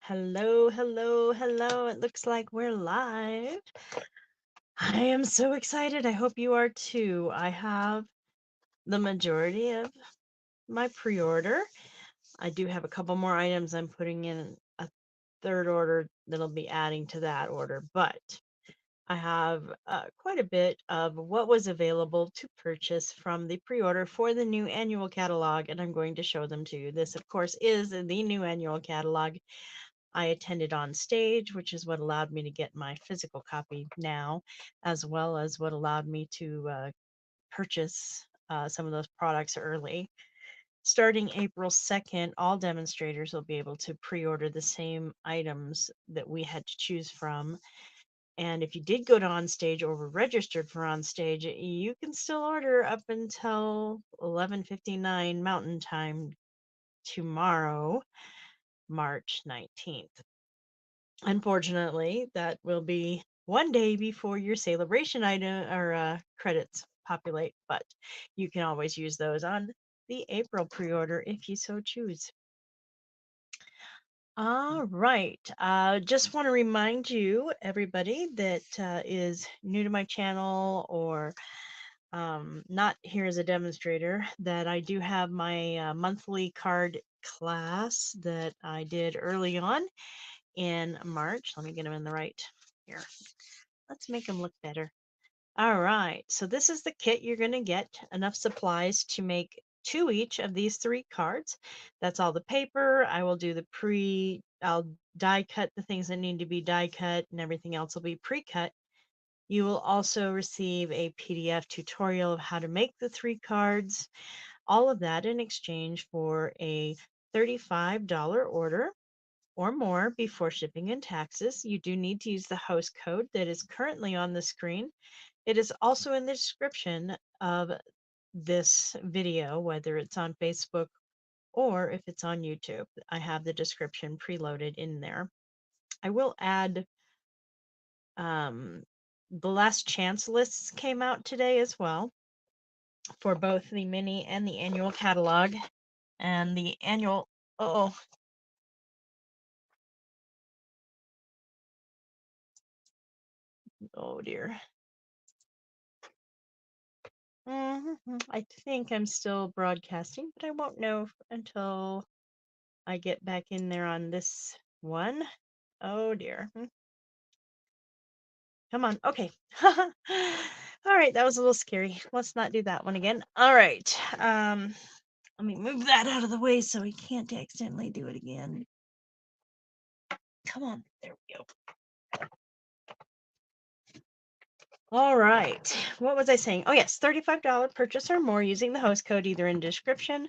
Hello, hello, hello. It looks like we're live. I am so excited. I hope you are too. I have the majority of my pre-order. I do have a couple more items I'm putting in a third order that'll be adding to that order, but I have quite a bit of what was available to purchase from the pre-order for the new annual catalog, and I'm going to show them to you. This, of course, is the new annual catalog. I attended on stage, which is what allowed me to get my physical copy now, as well as what allowed me to purchase some of those products early. Starting April 2nd, all demonstrators will be able to pre order the same items that we had to choose from. And if you did go to on stage or were registered for on stage, you can still order up until 11:59 Mountain Time tomorrow, March 19th. Unfortunately, that will be one day before your celebration item or credits populate, but you can always use those on the April pre-order if you so choose. All right. Just want to remind you, everybody that is new to my channel or not here as a demonstrator, that I do have my monthly card class that I did early on in March. Let me get them in the right here. Let's make them look better. All right, so this is the kit you're going to get. Enough supplies to make 2 each of these 3 cards. That's all the paper. I will do I'll die cut the things that need to be die cut, and everything else will be pre-cut. You will also receive a PDF tutorial of how to make the 3 cards. All of that in exchange for a $35 order or more before shipping and taxes. You do need to use the host code that is currently on the screen. It is also in the description of this video, whether it's on Facebook or if it's on YouTube. I have the description preloaded in there. I will add the last chance lists came out today as well for both the mini and the annual catalog. And the annual, oh dear. I think I'm still broadcasting, but I won't know until I get back in there on this one. Oh dear. Come on. Okay. All right, that was a little scary. Let's not do that one again. All right. Let me move that out of the way so we can't accidentally do it again. Come on. There we go. All right. What was I saying? Oh, yes. $35 purchase or more using the host code either in description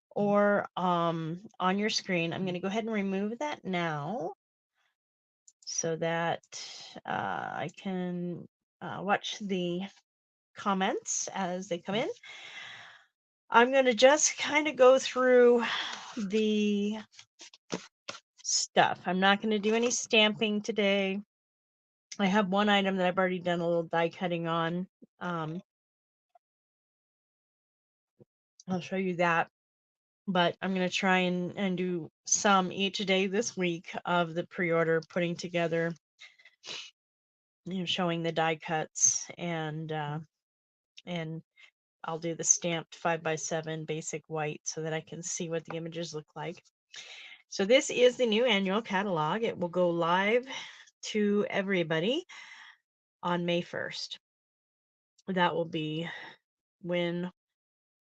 or on your screen. I'm going to go ahead and remove that now so that I can watch the comments as they come in. I'm going to just kind of go through the stuff. I'm not going to do any stamping today. I have one item that I've already done a little die cutting on. I'll show you that. But I'm going to try and do some each day this week of the pre-order, putting together, showing the die cuts, and I'll do the stamped 5x7 basic white so that I can see what the images look like. So this is the new annual catalog. It will go live to everybody on May 1st. That will be when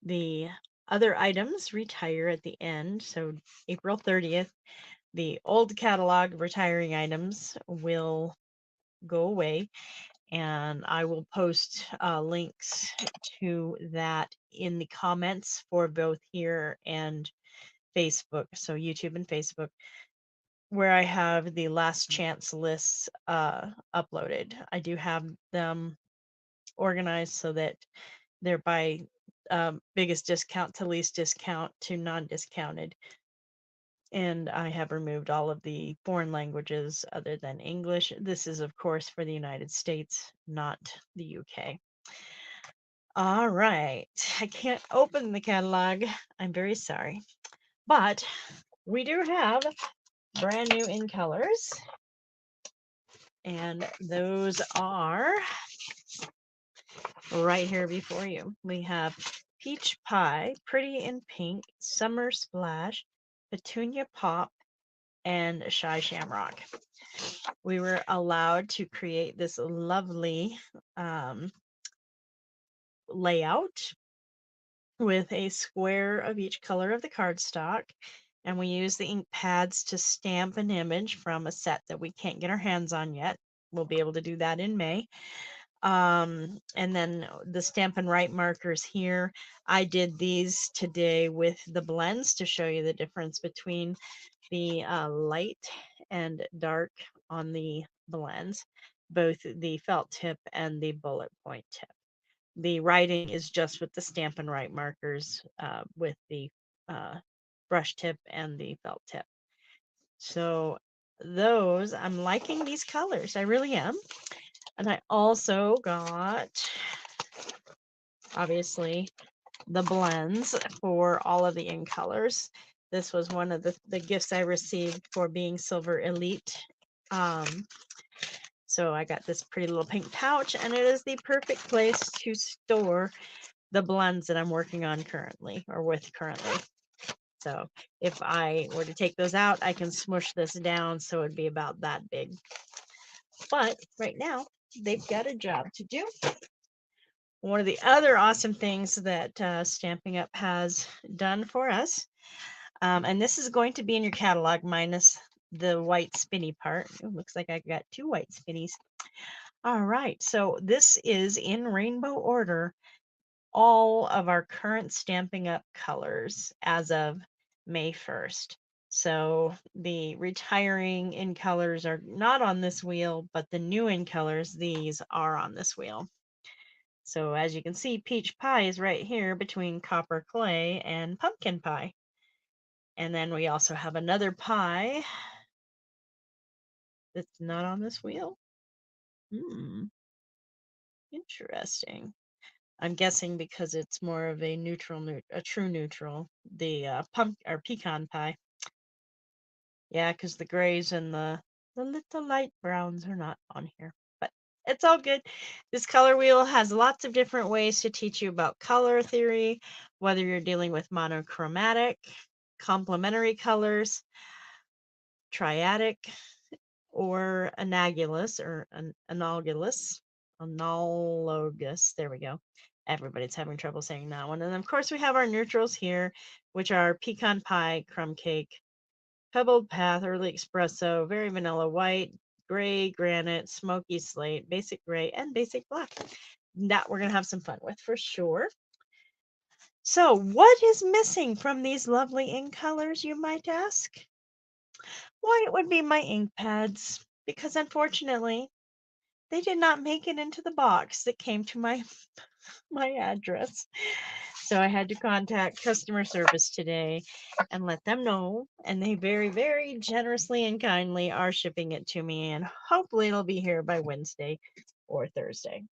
the other items retire at the end. So April 30th, the old catalog retiring items will go away, and I will post links to that in the comments for both here and Facebook, so YouTube and Facebook, where I have the last chance lists uploaded. I do have them organized so that they're by biggest discount to least discount to non-discounted. And I have removed all of the foreign languages other than English. This is, of course, for the United States, not the UK. All right. I can't open the catalog. I'm very sorry. But we do have brand new in colors. And those are right here before you. We have Peach Pie, Pretty in Pink, Summer Splash, Petunia Pop, and Shy Shamrock. We were allowed to create this lovely layout with a square of each color of the cardstock. And we use the ink pads to stamp an image from a set that we can't get our hands on yet. We'll be able to do that in May. And then the Stampin' Write markers here. I did these today with the blends to show you the difference between the light and dark on the blends, both the felt tip and the bullet point tip. The writing is just with the Stampin' Write markers with the brush tip and the felt tip. So those, I'm liking these colors. I really am. And I also got, obviously, the blends for all of the in colors. This was one of the gifts I received for being Silver Elite. So I got this pretty little pink pouch, and it is the perfect place to store the blends that I'm working on currently, or with currently. So if I were to take those out, I can smush this down so it'd be about that big. But right now, they've got a job to do. One of the other awesome things that Stampin' Up has done for us, and this is going to be in your catalog minus the white spinny part. It looks like I got 2 white spinnies. All right, so this is in rainbow order, all of our current Stampin' Up colors as of May 1st. So the retiring in colors are not on this wheel, but the new in colors, these are on this wheel. So as you can see, Peach Pie is right here between Copper Clay and Pumpkin Pie. And then we also have another pie that's not on this wheel. Interesting. I'm guessing because it's more of a neutral, a true neutral, the pecan pie. Yeah, because the grays and the little light browns are not on here, but it's all good. This color wheel has lots of different ways to teach you about color theory, whether you're dealing with monochromatic, complementary colors, triadic, or analogous, analogous. There we go. Everybody's having trouble saying that one. And then, of course, we have our neutrals here, which are pecan pie, crumb cake, pebbled path, early espresso, very vanilla white, gray granite, smoky slate, basic gray, and basic black. That we're going to have some fun with for sure. So what is missing from these lovely ink colors, you might ask? Why, it would be my ink pads, because unfortunately, they did not make it into the box that came to my address. So I had to contact customer service today and let them know. And they very, very generously and kindly are shipping it to me. And hopefully it'll be here by Wednesday or Thursday.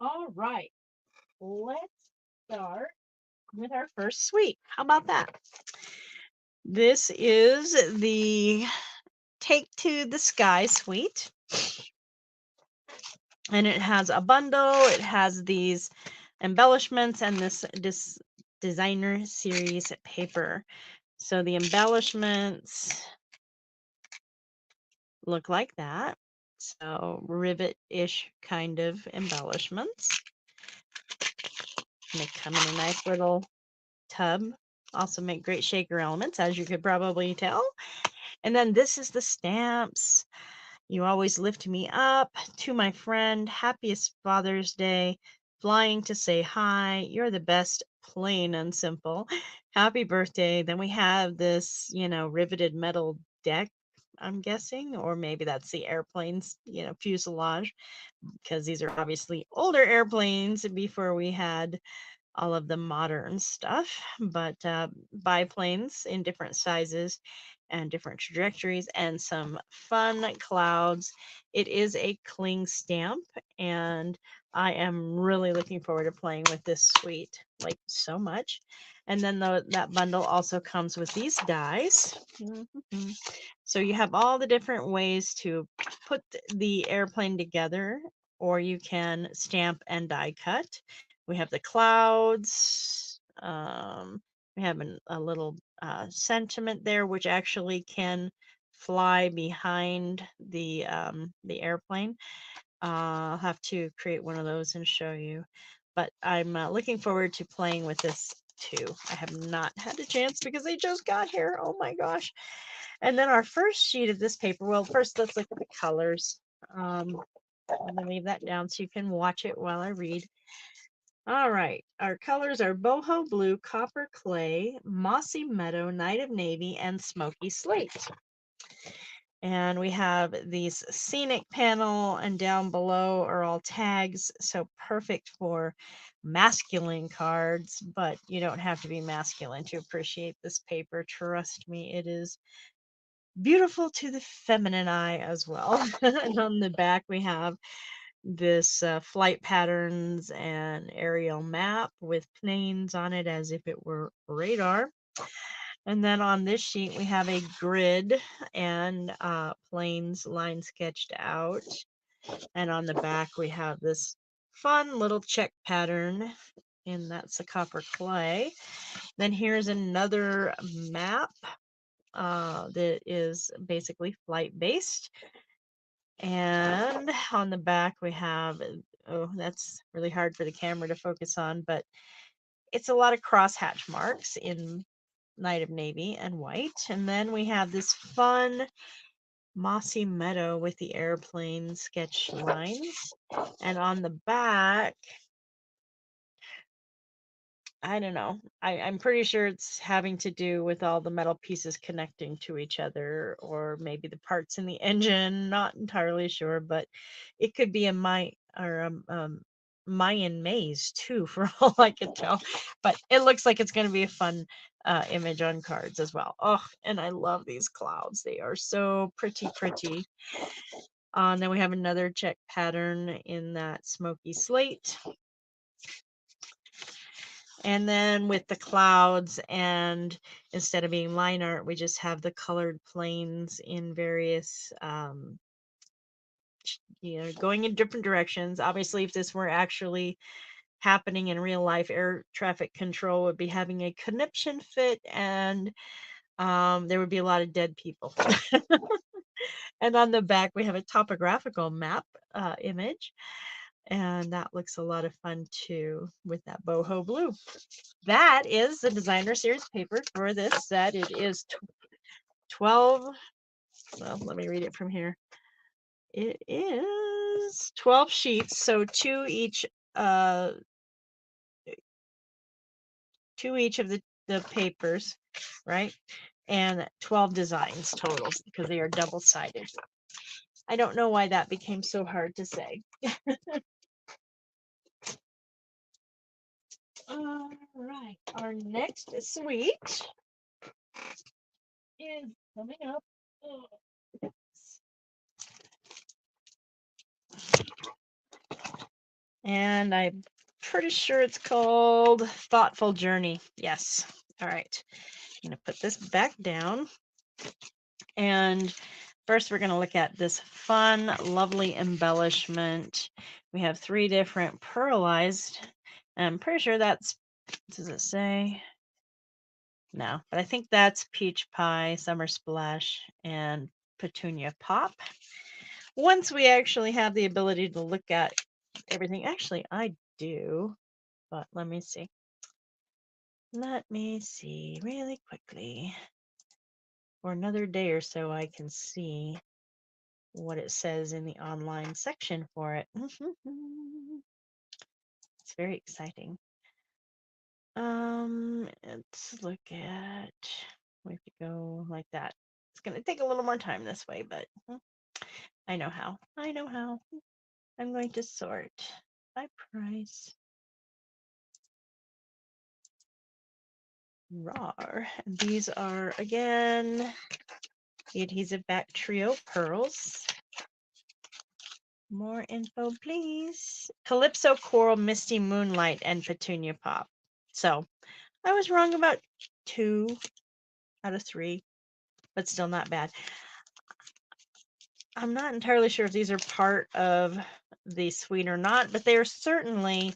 All right. Let's start with our first suite. How about that? This is the Take to the Sky suite. And it has a bundle. It has these embellishments and this designer series paper. So the embellishments look like that. So rivet-ish kind of embellishments. And they come in a nice little tub. Also make great shaker elements, as you could probably tell. And then this is the stamps. You always lift me up. To my friend, happiest Father's Day. Flying to say hi. You're the best, plain and simple. Happy birthday. Then we have this, riveted metal deck, I'm guessing, or maybe that's the airplane's, fuselage, because these are obviously older airplanes before we had all of the modern stuff, but biplanes in different sizes and different trajectories, and some fun clouds. It is a cling stamp, and I am really looking forward to playing with this suite, like so much. And then that bundle also comes with these dies. So you have all the different ways to put the airplane together, or you can stamp and die cut. We have the clouds. We have a little sentiment there, which actually can fly behind the airplane. I'll have to create one of those and show you. But I'm looking forward to playing with this too. I have not had a chance because they just got here. Oh my gosh. And then our first sheet of this paper, well, first let's look at the colors. I'm going to leave that down so you can watch it while I read. All right, our colors are boho blue, copper clay, mossy meadow, night of navy, and smoky slate. And we have these scenic panel, and down below are all tags, so perfect for masculine cards, but you don't have to be masculine to appreciate this paper. Trust me, it is beautiful to the feminine eye as well. And on the back we have this flight patterns and aerial map with planes on it as if it were radar. And then on this sheet we have a grid and planes line sketched out. And on the back we have this fun little check pattern, and that's a copper clay. Then here's another map that is basically flight based. And on the back we have, oh, that's really hard for the camera to focus on, but it's a lot of crosshatch marks in night of navy and white. And then we have this fun mossy meadow with the airplane sketch lines. And on the back, I don't know. I'm pretty sure it's having to do with all the metal pieces connecting to each other, or maybe the parts in the engine. Not entirely sure, but it could be a Mayan maze too, for all I can tell. But it looks like it's going to be a fun image on cards as well. Oh, and I love these clouds. They are so pretty, pretty. And then we have another check pattern in that smoky slate. And then with the clouds, and instead of being line art, we just have the colored planes in various, going in different directions. Obviously, if this were actually happening in real life, air traffic control would be having a conniption fit, and there would be a lot of dead people. And on the back, we have a topographical map image. And that looks a lot of fun too with that boho blue. That is the designer series paper for this set. It is 12. Well, let me read it from here. It is 12 sheets, so two each of the papers, right? And 12 designs total because they are double-sided. I don't know why that became so hard to say. All right, our next suite is coming up. And I'm pretty sure it's called Thoughtful Journey. Yes. All right. I'm going to put this back down. And first, we're going to look at this fun, lovely embellishment. We have 3 different pearlized. I'm pretty sure that's, does it say? No, but I think that's Peach Pie, Summer Splash, and Petunia Pop. Once we actually have the ability to look at everything, actually, I do, but let me see. Let me see really quickly. For another day or so, I can see what it says in the online section for it. It's very exciting. Let's look at, we have to go like that. It's going to take a little more time this way, but I know how. I know how. I'm going to sort by price. Rawr. These are, again, the adhesive back trio pearls. More info, please. Calypso Coral, Misty Moonlight, and Petunia Pop. So I was wrong about 2 out of 3, but still not bad. I'm not entirely sure if these are part of the suite or not, but they are certainly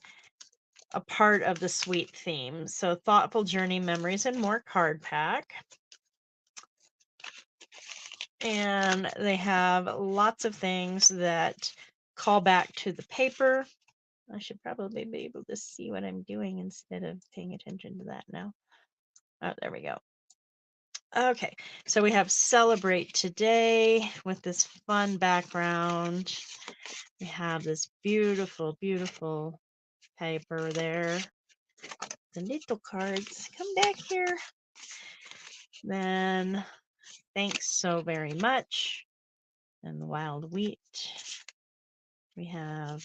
a part of the suite theme. So Thoughtful Journey, Memories, and More card pack. And they have lots of things that call back to the paper. I should probably be able to see what I'm doing instead of paying attention to that now. Oh, there we go. Okay, so we have Celebrate Today with this fun background. We have this beautiful, beautiful paper there. The little cards. Come back here. Then, thanks so very much. And the wild wheat. We have,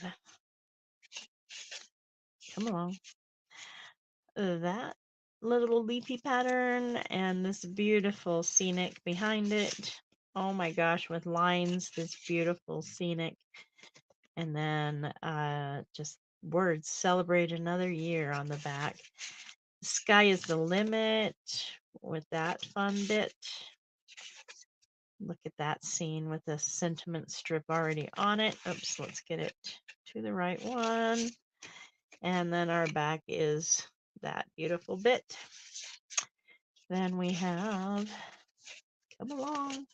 come along, that little leafy pattern and this beautiful scenic behind it. Oh my gosh, with lines, this beautiful scenic. And then just words, celebrate another year on the back. Sky is the limit with that fun bit. Look at that scene with the sentiment strip already on it. Oops, let's get it to the right one. And then our back is that beautiful bit. Then we have, come along,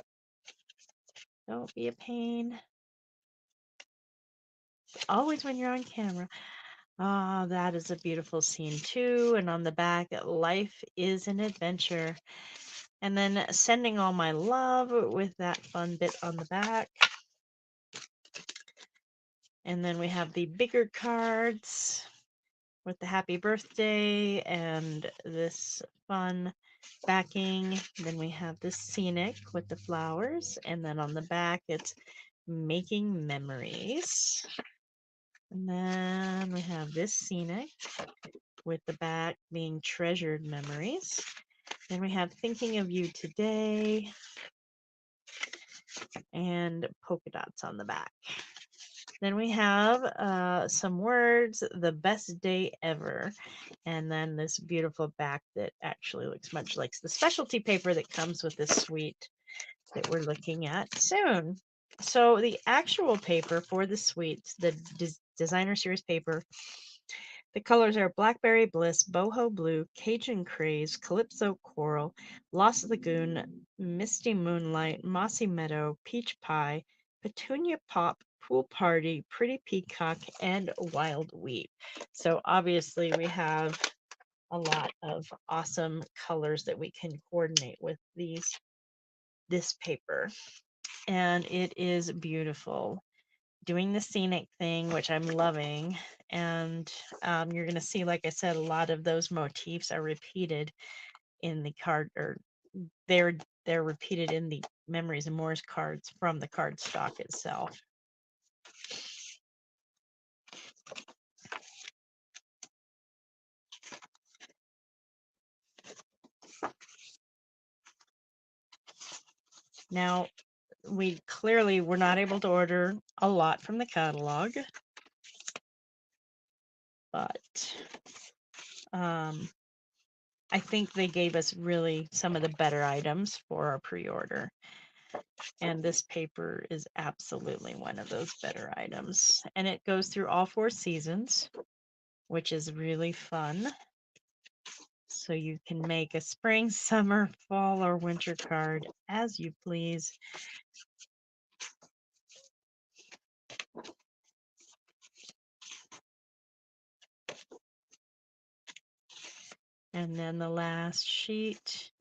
don't be a pain. Always when you're on camera. Ah, that is a beautiful scene too. And on the back, life is an adventure. And then sending all my love with that fun bit on the back. And then we have the bigger cards with the happy birthday and this fun backing. Then we have this scenic with the flowers. And then on the back, it's making memories. And then we have this scenic with the back being treasured memories. Then we have thinking of you today and polka dots on the back. Then we have some words, the best day ever. And then this beautiful back that actually looks much like the specialty paper that comes with this suite that we're looking at soon. So the actual paper for the suites, the designer series paper, the colors are Blackberry Bliss, Boho Blue, Cajun Craze, Calypso Coral, Lost Lagoon, Misty Moonlight, Mossy Meadow, Peach Pie, Petunia Pop, Pool Party, Pretty Peacock, and Wild Wheat. So obviously we have a lot of awesome colors that we can coordinate with this paper. And it is beautiful. Doing the scenic thing, which I'm loving. And you're going to see, like I said, a lot of those motifs are repeated in the card, or they're repeated in the Memories and More's cards from the cardstock itself. Now, we clearly were not able to order a lot from the catalog, but I think they gave us really some of the better items for our pre-order. And this paper is absolutely one of those better items. And it goes through all 4 seasons, which is really fun. So you can make a spring, summer, fall, or winter card as you please. And then the last sheet.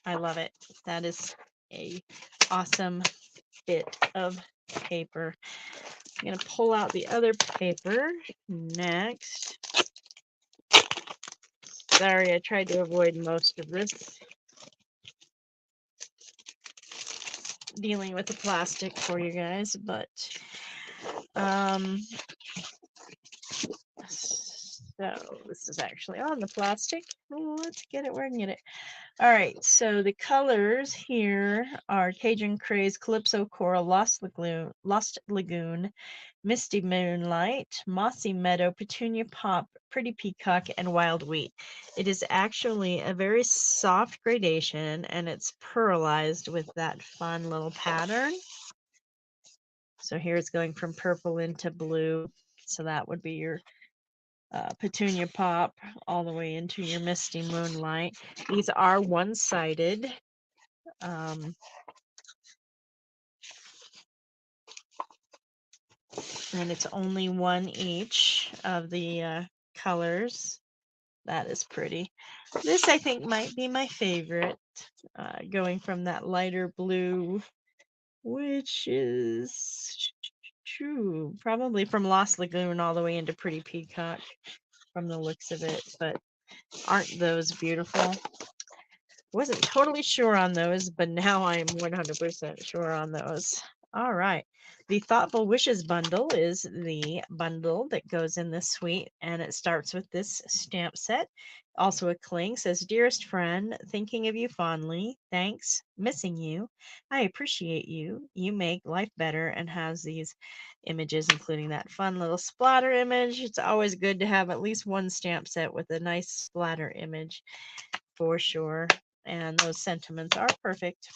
I love it. That is a awesome bit of paper. I'm going to pull out the other paper next. Sorry, I tried to avoid most of this. Dealing with the plastic for you guys, but so this is actually on the plastic. Let's get it where I can get it. All right, so the colors here are Cajun Craze, Calypso Coral, Lost Lagoon, Misty Moonlight, Mossy Meadow, Petunia Pop, Pretty Peacock, and Wild Wheat. It is actually a very soft gradation, and it's pearlized with that fun little pattern. So here it's going from purple into blue. So that would be your Petunia Pop all the way into your Misty Moonlight. These are one-sided. Um, and it's only one each of the colors. That is pretty. This I think might be my favorite, going from that lighter blue, which is true, probably from Lost Lagoon all the way into Pretty Peacock from the looks of it, but aren't those beautiful? Wasn't totally sure on those, but now I'm 100% sure on those. All right. The Thoughtful Wishes bundle is the bundle that goes in this suite, and it starts with this stamp set. Also a cling, says, Dearest friend, thinking of you fondly. Thanks. Missing you. I appreciate you. You make life better, and has these images, including that fun little splatter image. It's always good to have at least one stamp set with a nice splatter image for sure. And those sentiments are perfect.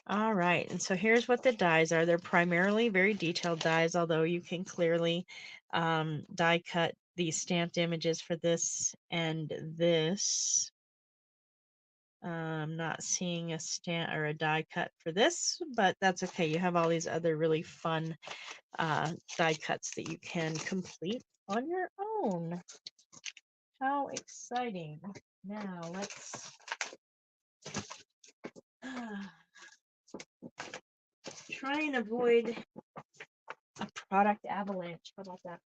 All right, and so here's what the dies are. They're primarily very detailed dies, although you can clearly die cut these stamped images for this and this. I'm not seeing a stamp or a die cut for this, but that's okay. You have all these other really fun die cuts that you can complete on your own. How exciting. Now let's try and avoid a product avalanche. How about that?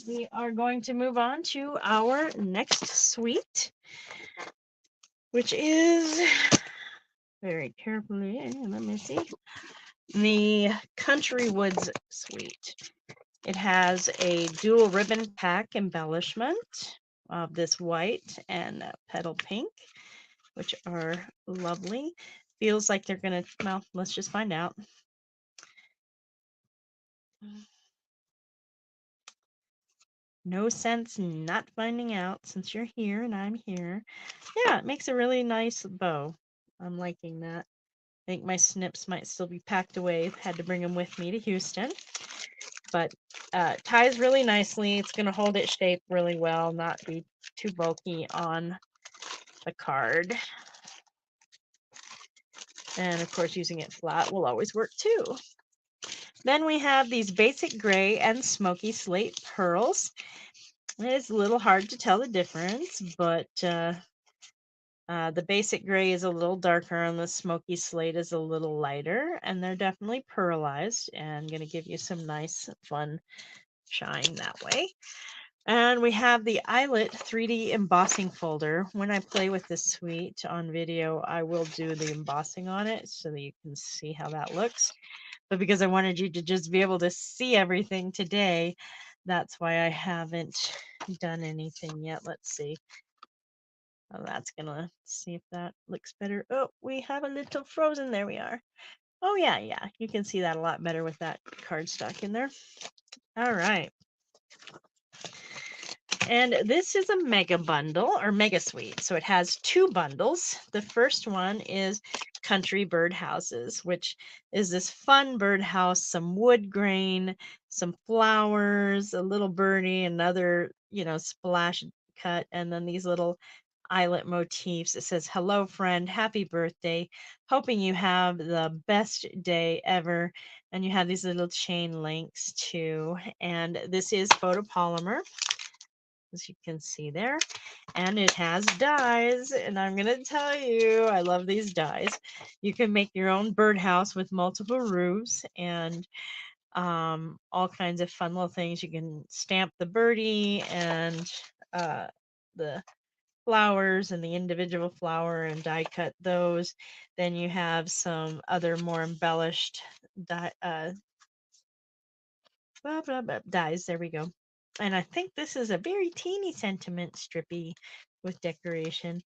We are going to move on to our next suite, which is very carefully, let me see, the Country Woods suite. It has a dual ribbon pack embellishment of this white and petal pink, which are lovely. Feels like they're gonna, well, let's just find out. No sense not finding out since you're here and I'm here. Yeah, it makes a really nice bow. I'm liking that. I think my snips might still be packed away. Had to bring them with me to Houston. But ties really nicely. It's going to hold its shape really well, not be too bulky on the card. And of course, using it flat will always work too. Then we have these basic gray and smoky slate pearls. It's a little hard to tell the difference, but the basic gray is a little darker and the smoky slate is a little lighter, and they're definitely pearlized and going to give you some nice, fun shine that way. And we have the Eyelet 3D embossing folder. When I play with this suite on video, I will do the embossing on it so that you can see how that looks. But because I wanted you to just be able to see everything today, that's why I haven't done anything yet. Let's see. Oh, that's gonna see if that looks better. Oh, we have a little frozen. There we are. Oh, yeah. You can see that a lot better with that cardstock in there. All right. And this is a mega bundle or mega suite. So it has two bundles. The first one is Country Birdhouses, which is this fun birdhouse, some wood grain, some flowers, a little birdie, another, splash cut, and then these little eyelet motifs. It says, hello, friend, happy birthday. Hoping you have the best day ever. And you have these little chain links too. And this is photopolymer, as you can see there, and it has dies, and I'm gonna tell you, I love these dies. You can make your own birdhouse with multiple roofs and all kinds of fun little things. You can stamp the birdie and the flowers and the individual flower and die cut those. Then you have some other more embellished blah, blah, blah, dies. There we go. And I think this is a very teeny sentiment strippy with decoration.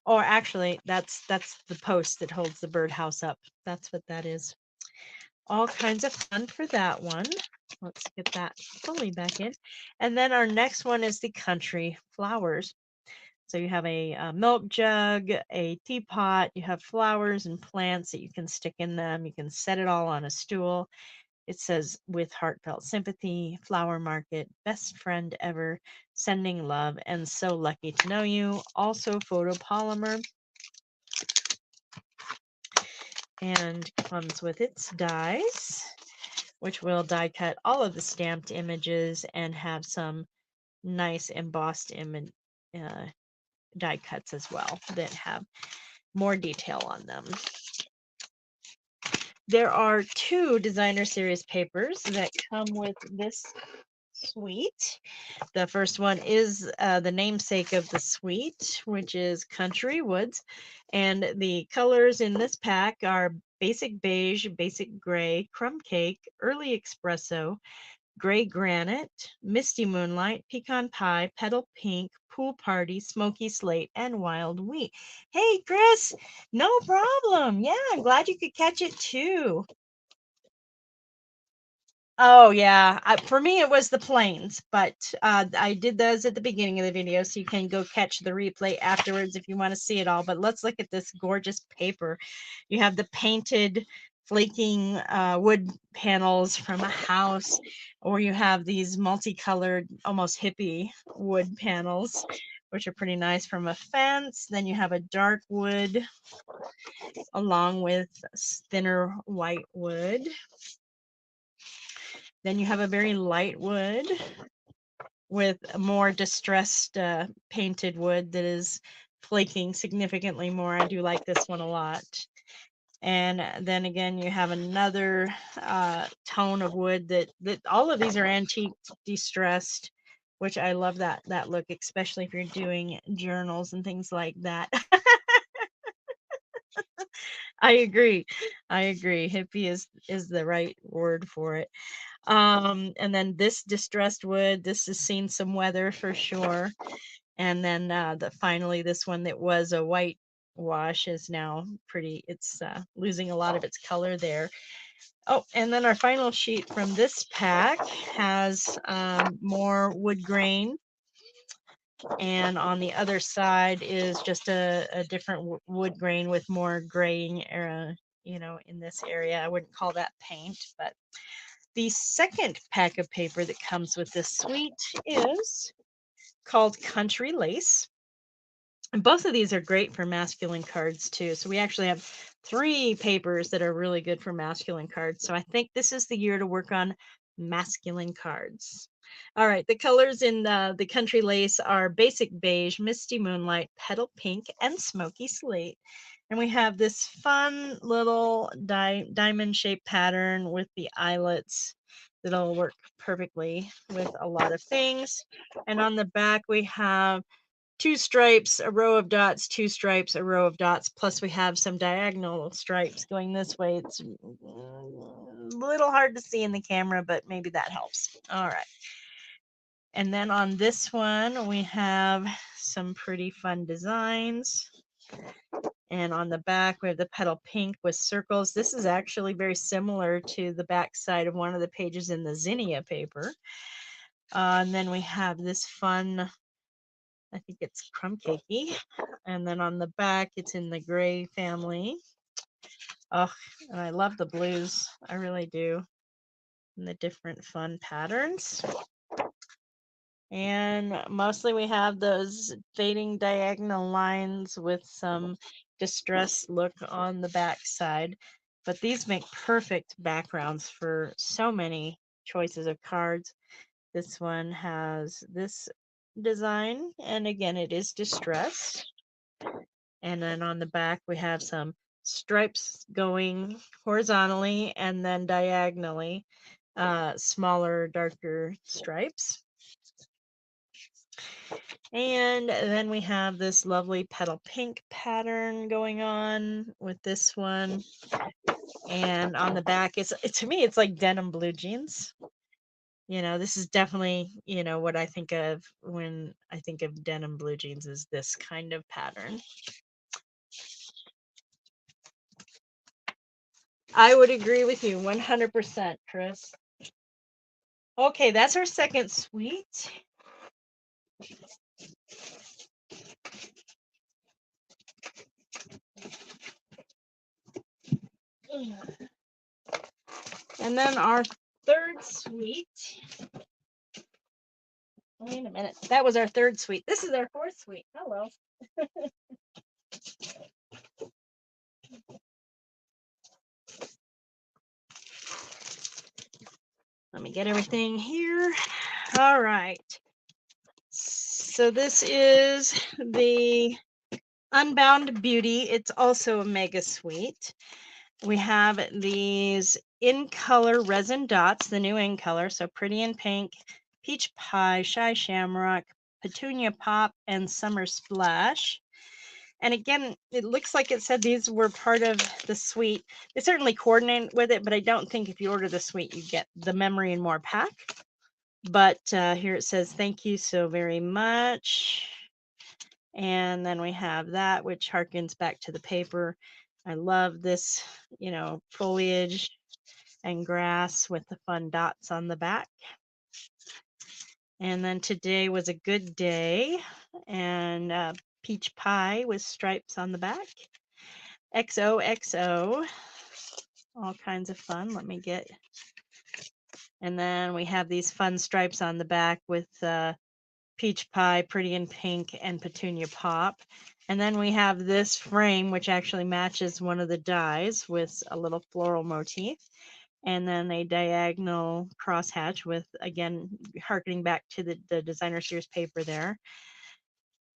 Or actually, that's the post that holds the birdhouse up. That's what that is. All kinds of fun for that one. Let's get that fully back in. And then our next one is the country flowers. So you have a milk jug, a teapot, you have flowers and plants that you can stick in them. You can set it all on a stool. It says, with heartfelt sympathy, flower market, best friend ever, sending love, and so lucky to know you. Also photopolymer, and comes with its dies, which will die cut all of the stamped images and have some nice embossed image die cuts as well that have more detail on them. There are 2 designer series papers that come with this suite. The first one is the namesake of the suite, which is Country Woods. And the colors in this pack are basic beige, basic gray, crumb cake, early espresso, gray granite, misty moonlight, pecan pie, petal pink, pool party, smoky slate, and wild wheat. Hey, Chris, no problem. Yeah, I'm glad you could catch it too. Oh yeah, for me it was the planes, but I did those at the beginning of the video, so you can go catch the replay afterwards if you want to see it all. But let's look at this gorgeous paper. You have the painted flaking wood panels from a house, or you have these multicolored, almost hippie wood panels, which are pretty nice, from a fence. Then you have a dark wood along with thinner white wood. Then you have a very light wood with a more distressed painted wood that is flaking significantly more. I do like this one a lot. And then again, you have another tone of wood that all of these are antique distressed, which I love that look, especially if you're doing journals and things like that. I agree. I agree. Hippie is the right word for it. And then this distressed wood, this has seen some weather for sure. And then finally this one that was a white wash is now pretty, it's losing a lot of its color there. Oh, and then our final sheet from this pack has more wood grain, and on the other side is just a different wood grain with more graying in this area. I wouldn't call that paint, but the second pack of paper that comes with this suite is called Country Lace. And both of these are great for masculine cards too. So we actually have 3 papers that are really good for masculine cards. So I think this is the year to work on masculine cards. All right, the colors in the Country Lace are basic beige, misty moonlight, petal pink, and smoky slate. And we have this fun little diamond shaped pattern with the eyelets that'll work perfectly with a lot of things. And on the back, we have 2 stripes, a row of dots, 2 stripes, a row of dots, plus we have some diagonal stripes going this way. It's a little hard to see in the camera, but maybe that helps. All right. And then on this one, we have some pretty fun designs. And on the back, we have the petal pink with circles. This is actually very similar to the back side of one of the pages in the zinnia paper. And then we have this fun, I think it's crumb cakey. And then on the back, it's in the gray family. Oh, and I love the blues. I really do. And the different fun patterns. And mostly we have those fading diagonal lines with some distressed look on the back side. But these make perfect backgrounds for so many choices of cards. This one has this design, and again, it is distressed. And then on the back, we have some stripes going horizontally and then diagonally, smaller, darker stripes. And then we have this lovely petal pink pattern going on with this one. And on the back, to me, it's like denim blue jeans. You know, this is definitely, what I think of when I think of denim blue jeans is this kind of pattern. I would agree with you 100%, Chris. Okay, that's our second suite. And then our third suite. Wait a minute. That was our third suite. This is our fourth suite. Hello. Let me get everything here. All right. So this is the Unbound Beauty. It's also a mega suite. We have these in color resin dots, the new in color. So Pretty in Pink, Peach Pie, Shy Shamrock, Petunia Pop, and Summer Splash. And again, it looks like it said these were part of the suite. They certainly coordinate with it, but I don't think if you order the suite, you get the Memory and More pack. But here it says, thank you so very much. And then we have that, which harkens back to the paper. I love this, foliage and grass with the fun dots on the back. And then today was a good day, and peach pie with stripes on the back. XOXO, all kinds of fun. Let me get. And then we have these fun stripes on the back with Peach Pie, Pretty in Pink, and Petunia Pop. And then we have this frame, which actually matches one of the dies with a little floral motif. And then a diagonal crosshatch with, again, harkening back to the designer series paper there.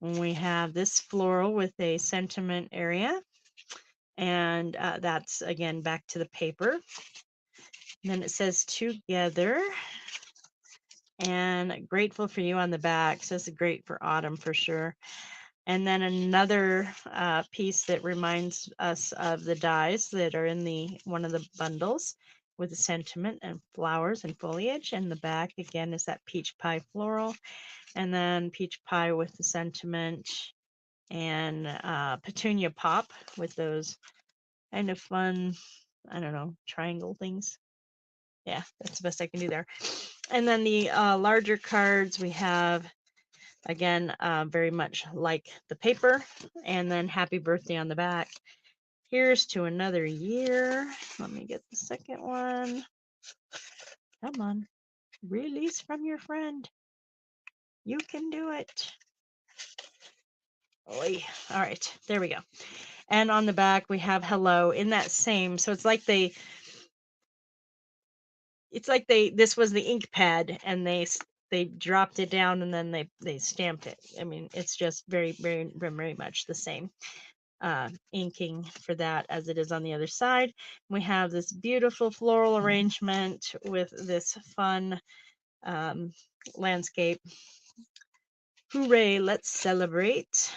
And we have this floral with a sentiment area. And that's, again, back to the paper. And then it says together. And grateful for you on the back. So this is great for autumn for sure. And then another piece that reminds us of the dies that are in one of the bundles with the sentiment and flowers and foliage. And the back again is that peach pie floral, and then peach pie with the sentiment, and petunia pop with those kind of fun, I don't know, triangle things. Yeah, that's the best I can do there. And then the larger cards we have, again, very much like the paper, and then happy birthday on the back. Here's to another year. Let me get the second one. Come on. Release from your friend. You can do it. Oy. All right, there we go. And on the back we have hello in that same, so it's like this was the ink pad, and they dropped it down, and then they stamped it. I mean, it's just very, very, very much the same inking for that as it is on the other side. We have this beautiful floral arrangement with this fun landscape. Hooray, let's celebrate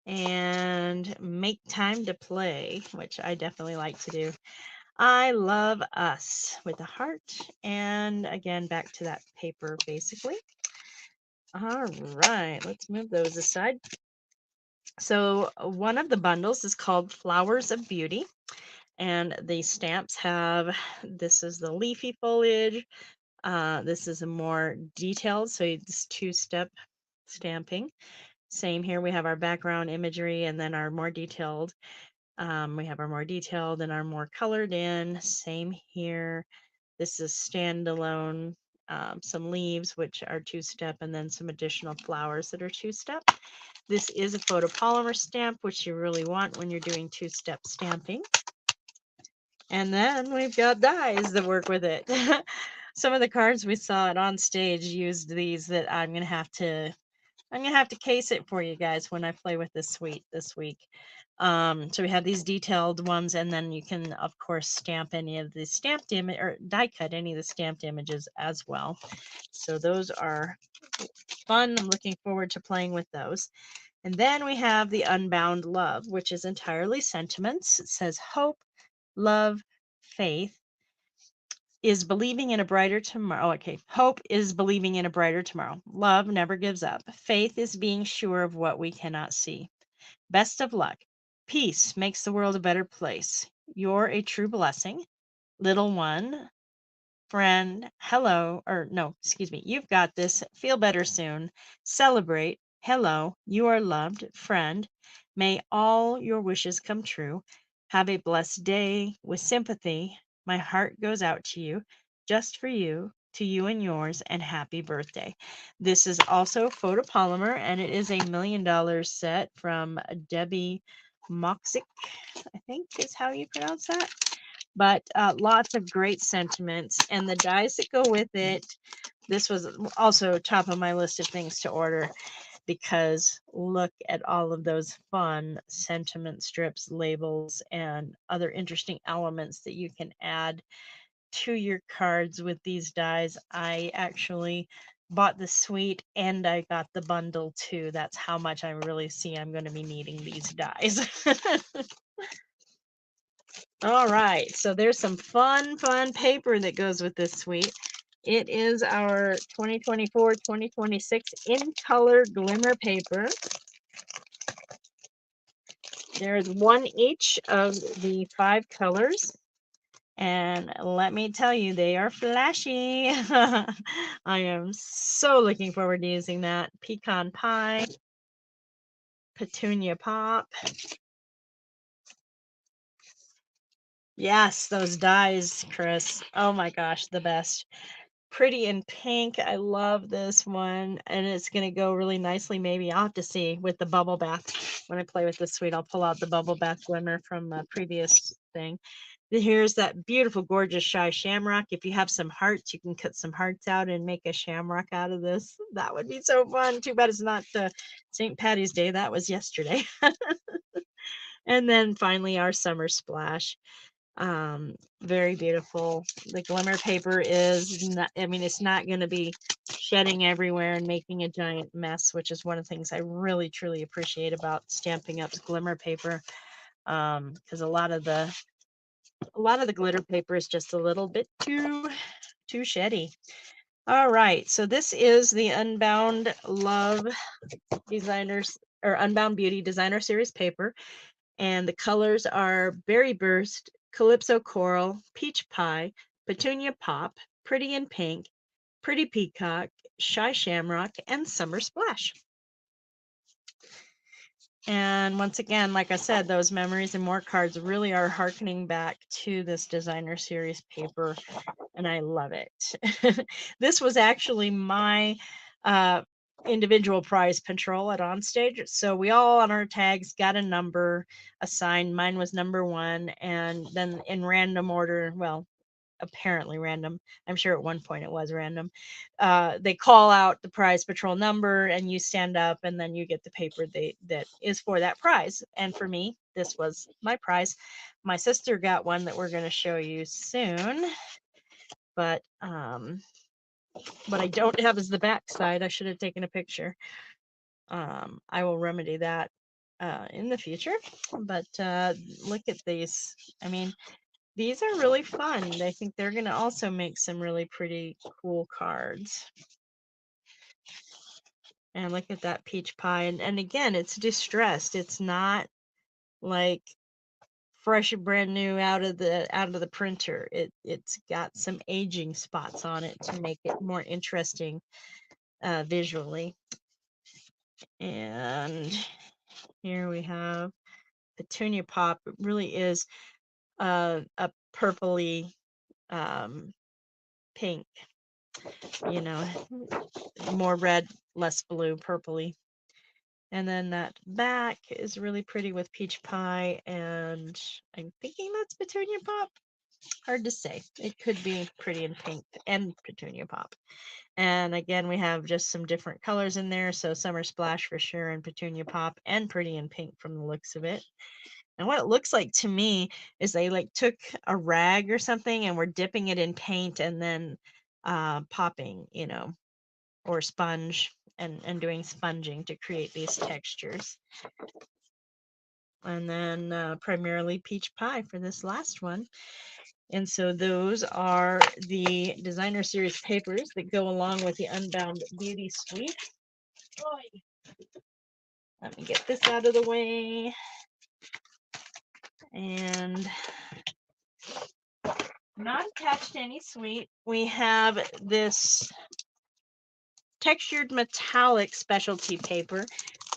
and make time to play, which I definitely like to do. I love us with a heart, and again, back to that paper basically. All right, let's move those aside. So one of the bundles is called Flowers of Beauty, and the stamps have, this is the leafy foliage. This is a more detailed, so it's two-step stamping. Same here, we have our background imagery, and then our more detailed. We have our more detailed and our more colored in. Same here. This is standalone, some leaves, which are two-step, and then some additional flowers that are two-step. This is a photopolymer stamp, which you really want when you're doing two-step stamping. And then we've got dies that work with it. Some of the cards we saw it on stage used these that I'm gonna have to case it for you guys when I play with this suite this week. So we have these detailed ones, and then you can of course stamp any of the stamped image or die cut any of the stamped images as well. So those are fun. I'm looking forward to playing with those. And then we have the Unbound Love, which is entirely sentiments. It says hope, love, faith. is believing in a brighter tomorrow. Oh, okay. Hope is believing in a brighter tomorrow. Love never gives up. Faith is being sure of what we cannot see. Best of luck. Peace makes the world a better place. You're a true blessing. Little one, friend, hello, or no, excuse me, you've got this. Feel better soon. Celebrate. Hello, you are loved, friend. May all your wishes come true. Have a blessed day with sympathy. My heart goes out to you, just for you, to you and yours, and happy birthday. This is also photopolymer, and it is $1,000,000 set from Debbie Moxick, I think is how you pronounce that. But lots of great sentiments, and the dies that go with it. This was also top of my list of things to order, because look at all of those fun sentiment strips, labels, and other interesting elements that you can add to your cards with these dies. I actually bought the suite and I got the bundle too. That's how much I really see I'm going to be needing these dies. All right, so there's some fun paper that goes with this suite. It is our 2024-2026 in color glimmer paper. There's one each of the 5 colors. And let me tell you, they are flashy. I am so looking forward to using that. Pecan pie, petunia pop. Yes, those dies, Chris. Oh my gosh, the best. Pretty in pink. I love this one, and it's going to go really nicely. Maybe I'll have to see with the bubble bath. When I play with this suite, I'll pull out the bubble bath glimmer from a previous thing. Here's that beautiful, gorgeous shy shamrock. If you have some hearts, you can cut some hearts out and make a shamrock out of this. That would be so fun. Too bad it's not St. Patty's Day. That was yesterday. And then finally, our summer splash. Very beautiful. The glimmer paper is not, I mean, it's not going to be shedding everywhere and making a giant mess, which is one of the things I really truly appreciate about Stampin' Up's glimmer paper. Because a lot of the glitter paper is just a little bit too sheddy. All right, so this is the Unbound Love Designers, or Unbound Beauty Designer Series paper. And the colors are Berry Burst, Calypso Coral, Peach Pie, Petunia Pop, Pretty in Pink, Pretty Peacock, Shy Shamrock, and Summer Splash. And once again, like I said, those memories and more cards really are harkening back to this designer series paper, and I love it. This was actually my individual prize patrol at Onstage. So we all on our tags got a number assigned. Mine was number 1, and then in random order, well, apparently random. I'm sure at one point it was random. They call out the prize patrol number, and you stand up, and then you get the paper that is for that prize. And for me, this was my prize. My sister got one that we're going to show you soon, but what I don't have is the back side. I should have taken a picture. I will remedy that in the future. But look at these. I mean, these are really fun. I think they're going to also make some really pretty cool cards. And look at that peach pie. And again, it's distressed. It's not like fresh and brand new out of the printer. It's got some aging spots on it to make it more interesting visually. And here we have Petunia Pop. It really is a purpley pink, you know, more red, less blue, purpley. And then that back is really pretty with peach pie, and I'm thinking that's Petunia Pop. Hard to say. It could be Pretty in Pink and Petunia Pop. And again, we have just some different colors in there. So Summer Splash for sure, and Petunia Pop, and Pretty in Pink from the looks of it. And what it looks like to me is they like took a rag or something and were dipping it in paint and then popping, or sponge, and doing sponging to create these textures. And then primarily peach pie for this last one. And so those are the designer series papers that go along with the Unbound Beauty Suite. Oy. Let me get this out of the way. And not attached to any suite, we have this textured metallic specialty paper.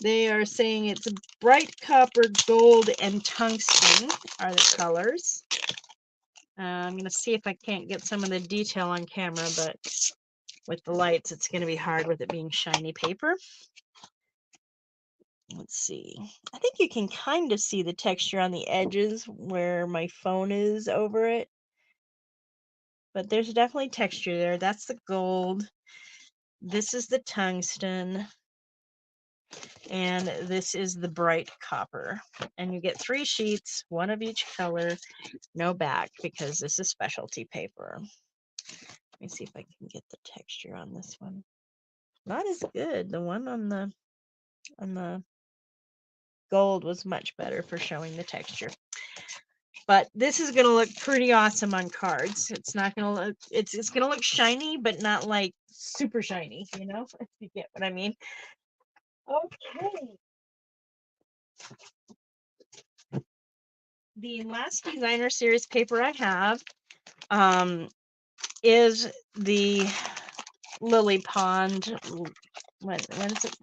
They are saying it's bright copper, gold, and tungsten are the colors. I'm going to see if I can't get some of the detail on camera, but with the lights, it's going to be hard with it being shiny paper. Let's see. I think you can kind of see the texture on the edges where my phone is over it. But there's definitely texture there. That's the gold. This is the tungsten. And this is the bright copper. And you get 3 sheets, one of each color, no back because this is specialty paper. Let me see if I can get the texture on this one. Not as good. The one on the gold was much better for showing the texture. But this is going to look pretty awesome on cards. It's not going to look, it's going to look shiny, but not like super shiny, you know, if you get what I mean. Okay. The last designer series paper I have is the Lily Pond. When is it?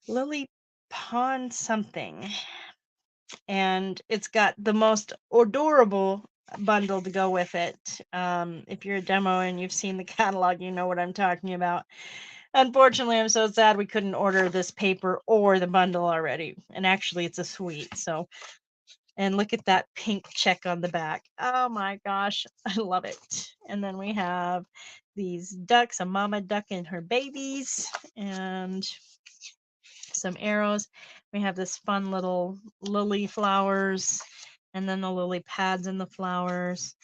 Lily Pond something. And it's got the most adorable bundle to go with it. If you're a demo and you've seen the catalog, you know what I'm talking about. Unfortunately, I'm so sad we couldn't order this paper or the bundle already. And actually, it's a suite. So, and look at that pink check on the back. Oh my gosh, I love it. And then we have these ducks, a mama duck and her babies, and some arrows. We have this fun little lily flowers, and then the lily pads and the flowers.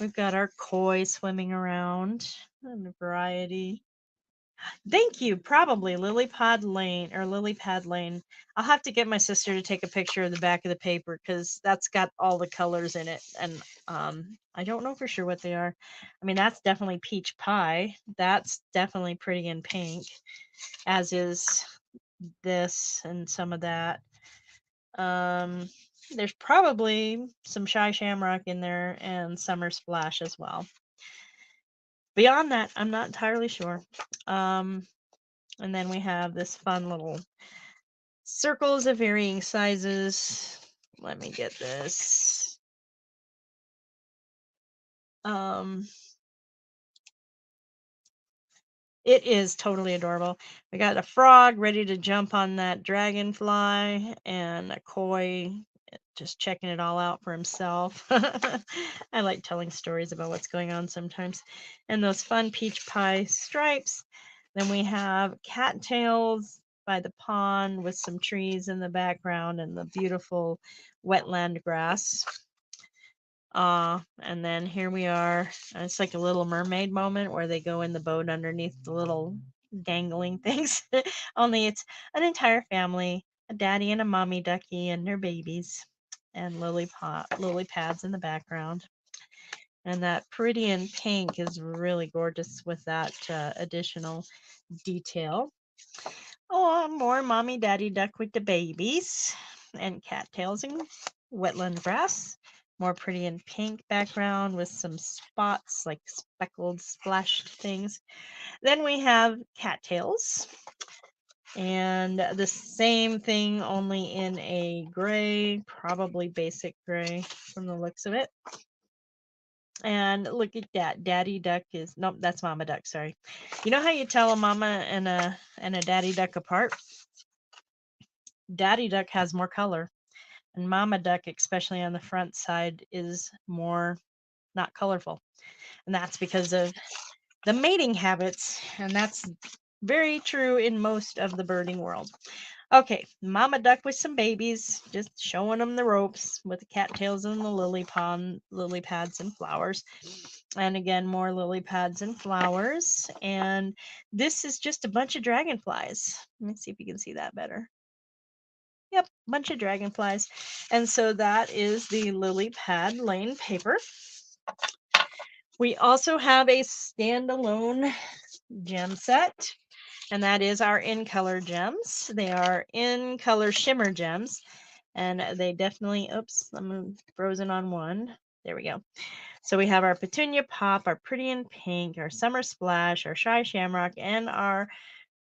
We've got our koi swimming around and a variety. Thank you. Probably Lily Pad Lane or Lily Pad Lane. I'll have to get my sister to take a picture of the back of the paper because that's got all the colors in it. And I don't know for sure what they are. I mean, that's definitely peach pie. That's definitely pretty in pink, as is this and some of that. There's probably some Shy Shamrock in there and Summer Splash as well. Beyond that, I'm not entirely sure. And then we have this fun little circles of varying sizes. Let me get this. It is totally adorable. We got a frog ready to jump on that dragonfly and a koi just checking it all out for himself. I like telling stories about what's going on sometimes. And those fun peach pie stripes. Then we have cattails by the pond with some trees in the background and the beautiful wetland grass. And then here we are. It's like a little mermaid moment where they go in the boat underneath the little dangling things. Only it's an entire family, a daddy and a mommy ducky and their babies, and lily pads in the background. And that pretty in pink is really gorgeous with that additional detail. Oh, more mommy daddy duck with the babies and cattails and wetland grass. More pretty in pink background with some spots like speckled splashed things. Then we have cattails and the same thing only in a gray, probably basic gray from the looks of it. And look at that. Daddy duck is nope, that's mama duck, sorry. You know how you tell a mama and a daddy duck apart? Daddy duck has more color, and mama duck, especially on the front side, is more not colorful. And that's because of the mating habits, and that's very true in most of the birding world. Okay, mama duck with some babies, just showing them the ropes with the cattails and the lily pads and flowers. And again, more lily pads and flowers. And this is just a bunch of dragonflies. Let me see if you can see that better. Yep, bunch of dragonflies. And so that is the Lily Pad Lane paper. We also have a standalone gem set, and that is our in color gems. They are in color shimmer gems, and they definitely, oops, I'm frozen on one. There we go. So we have our Petunia Pop, our Pretty in Pink, our Summer Splash, our Shy Shamrock, and our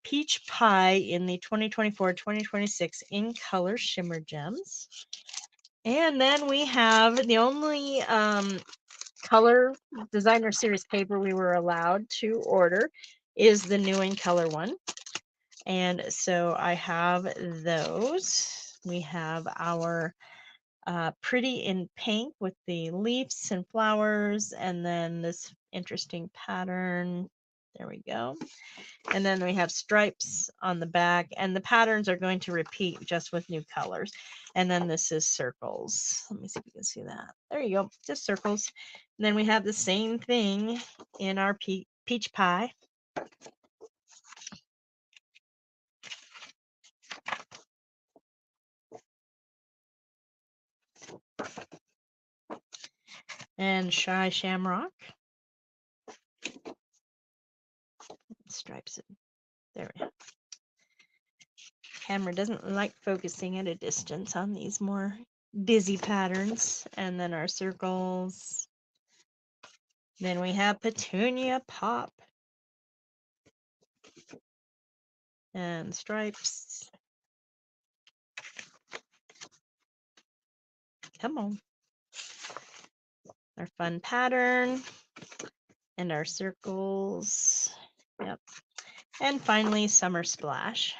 Peach Pie in the 2024-2026 in color shimmer gems. And then we have the only color designer series paper we were allowed to order is the new in color one. And so I have those. We have our Pretty in Pink with the leaves and flowers, and then this interesting pattern. There we go. And then we have stripes on the back, and the patterns are going to repeat just with new colors. And then this is circles. Let me see if you can see that. There you go, just circles. And then we have the same thing in our peach pie. And Shy Shamrock. Stripes. There we go. Camera doesn't like focusing at a distance on these more busy patterns. And then our circles. Then we have Petunia Pop. And stripes. Come on. Our fun pattern. And our circles. Yep. And finally, Summer Splash.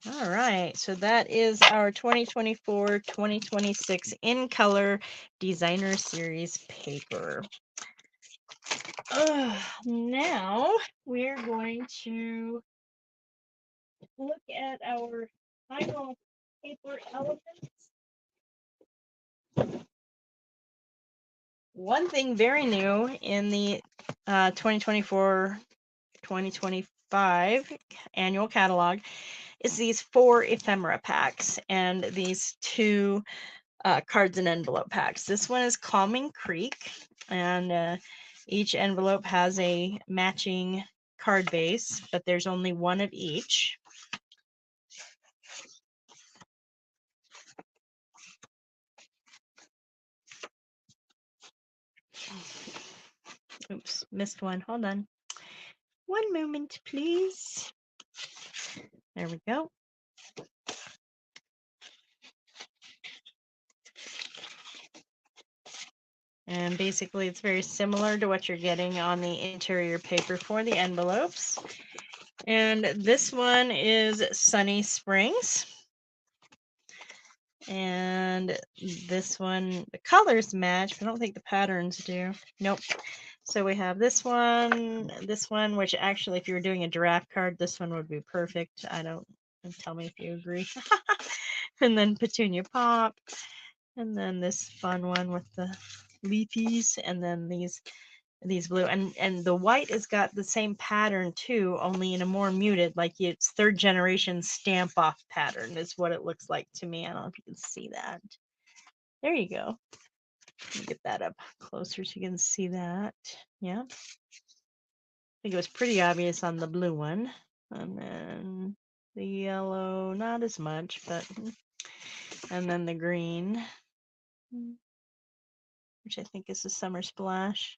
All right, so that is our 2024-2026 in color designer series paper. Now we're going to look at our final paper elements. One thing very new in the 2024-2025 annual catalog is these 4 ephemera packs and these 2 cards and envelope packs. This one is Calming Creek, and each envelope has a matching card base, but there's only one of each. Oops, missed one. Hold on. One moment, please. There we go. And basically, it's very similar to what you're getting on the interior paper for the envelopes. And this one is Sunny Springs. And this one, the colors match, but I don't think the patterns do. Nope. So we have this one, which actually, if you were doing a giraffe card, this one would be perfect. Tell me if you agree. And then Petunia Pop. And then this fun one with the leafies, and then these blue, and the white has got the same pattern too, only in a more muted, like it's 3rd generation stamp off pattern is what it looks like to me. I don't know if you can see that. There you go. Let me get that up closer so you can see that. Yeah, I think it was pretty obvious on the blue one, and then the yellow not as much, but and then the green, which I think is the Summer Splash,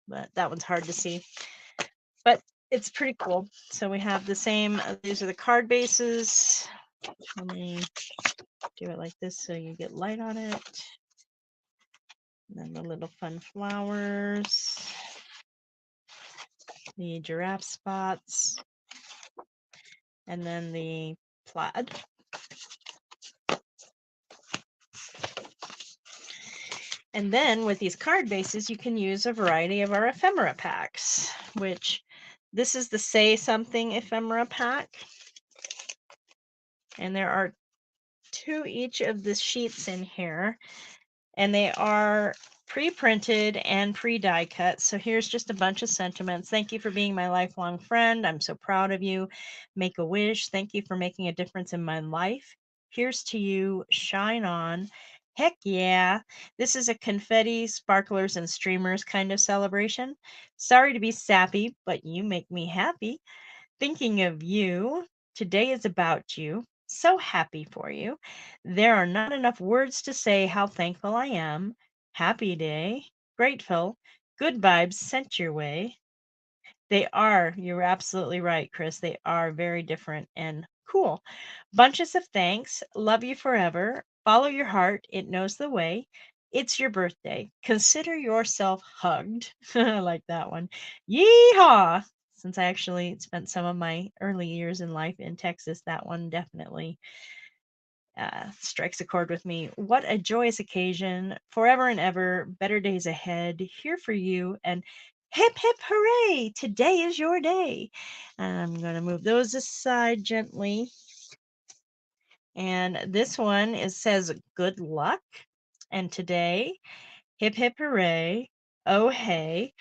but that one's hard to see. But it's pretty cool. So we have the same, these are the card bases. Let me do it like this so you get light on it. And then the little fun flowers, the giraffe spots, and then the plaid. And then with these card bases, you can use a variety of our ephemera packs, which this is the Say Something ephemera pack. And there are 2 each of the sheets in here. and they are pre-printed and pre-die cut. So here's just a bunch of sentiments. Thank you for being my lifelong friend. I'm so proud of you. Make a wish. Thank you for making a difference in my life. Here's to you. Shine on. Heck yeah. This is a confetti, sparklers, and streamers kind of celebration. Sorry to be sappy, but you make me happy. Thinking of you, today is about you. So happy for you. There are not enough words to say how thankful I am. Happy day. Grateful. Good vibes sent your way. They are, you're absolutely right, Chris. They are very different and cool. Bunches of thanks. Love you forever. Follow your heart. It knows the way. It's your birthday. Consider yourself hugged. I like that one. Yeehaw! Since I actually spent some of my early years in life in Texas, that one definitely strikes a chord with me. What a joyous occasion. Forever and ever. Better days ahead. Here for you. And hip, hip, hooray. Today is your day. And I'm going to move those aside gently. And this one says good luck. And today, hip, hip, hooray. Oh, hey.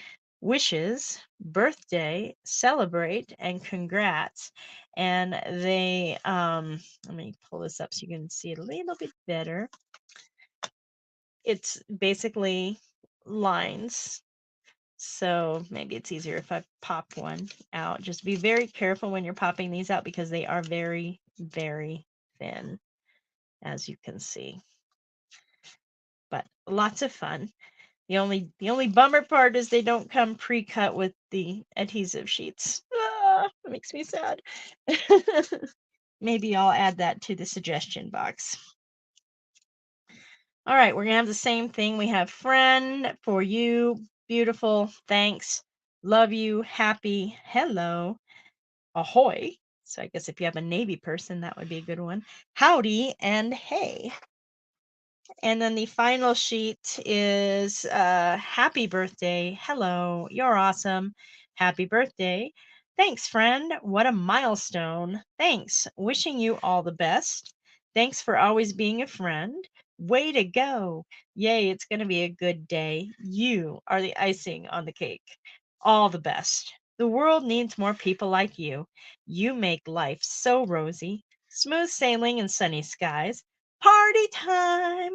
Wishes, birthday, celebrate, and congrats. And they, let me pull this up so you can see it a little bit better. It's basically lines. So maybe it's easier if I pop one out. Just be very careful when you're popping these out because they are very, very thin, as you can see. But lots of fun. The only bummer part is they don't come pre-cut with the adhesive sheets. That makes me sad. Maybe I'll add that to the suggestion box. All right, we're gonna have the same thing. We have friend for you, beautiful, thanks, love you, happy, hello, ahoy. So I guess if you have a Navy person, that would be a good one. Howdy and hey. And then the final sheet is happy birthday. Hello, you're awesome. Happy birthday. Thanks, friend. What a milestone. Thanks. Wishing you all the best. Thanks for always being a friend. Way to go. Yay, it's going to be a good day. You are the icing on the cake. All the best. The world needs more people like you. You make life so rosy. Smooth sailing and sunny skies. Party time.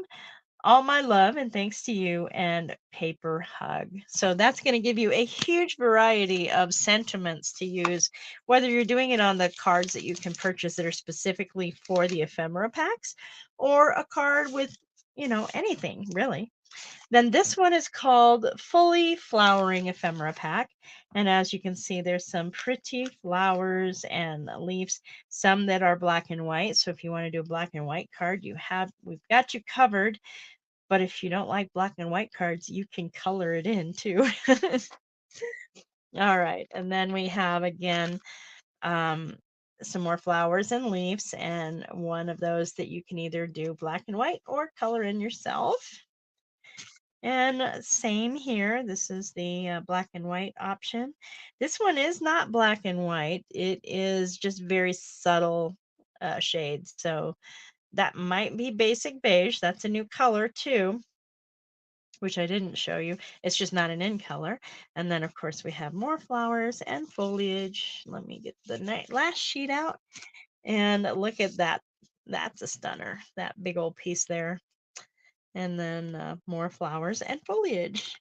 All my love and thanks to you, and paper hug. So that's going to give you a huge variety of sentiments to use, whether you're doing it on the cards that you can purchase that are specifically for the ephemera packs, or a card with, anything really. Then this one is called Fully Flowering Ephemera Pack. And as you can see, there's some pretty flowers and leaves, some that are black and white. So if you want to do a black and white card, we've got you covered. But if you don't like black and white cards, you can color it in too. All right. And then we have again some more flowers and leaves, and one of those that you can either do black and white or color in yourself. And same here. This is the black and white option. This one is not black and white. It is just very subtle shades. So that might be basic beige. That's a new color too, which I didn't show you. It's just not an in color. And then of course we have more flowers and foliage. Let me get the last sheet out and look at that. That's a stunner, that big old piece there. And then more flowers and foliage.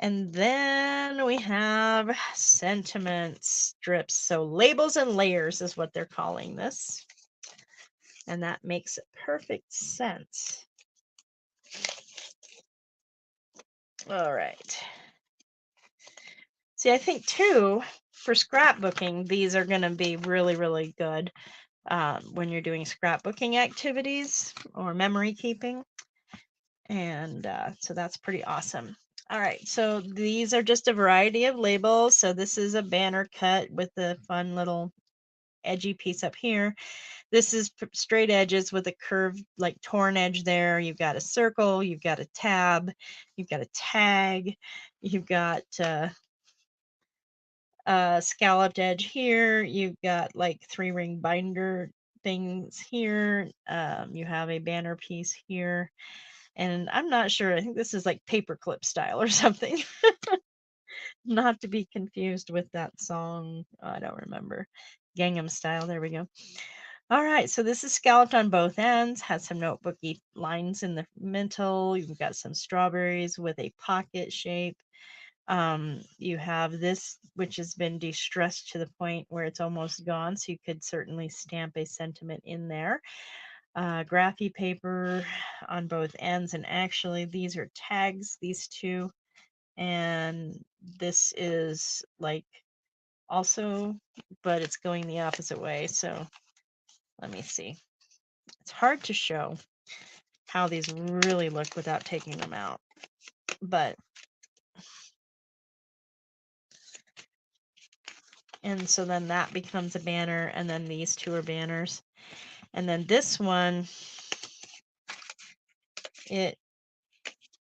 And then we have sentiment strips. So labels and layers is what they're calling this. And that makes perfect sense. All right. See, I think too, for scrapbooking, these are going to be really, really good when you're doing scrapbooking activities or memory keeping. And so that's pretty awesome. All right, so these are just a variety of labels. So this is a banner cut with a fun little edgy piece up here. This is straight edges with a curved, like torn edge there. You've got a circle, you've got a tab, you've got a tag, you've got scalloped edge here. You've got like 3-ring binder things here. You have a banner piece here. And I'm not sure, I think this is like paperclip style or something. Not to be confused with that song. I don't remember. Gangnam Style. There we go. All right, so this is scalloped on both ends, has some notebooky lines in the middle. You've got some strawberries with a pocket shape. You have this, which has been de-stressed to the point where it's almost gone, so you could certainly stamp a sentiment in there. Graphy paper on both ends, and actually these are tags, these two, and this is like also, but it's going the opposite way. So let me see. It's hard to show how these really look without taking them out, but and so then that becomes a banner, and then these two are banners, and then this one, it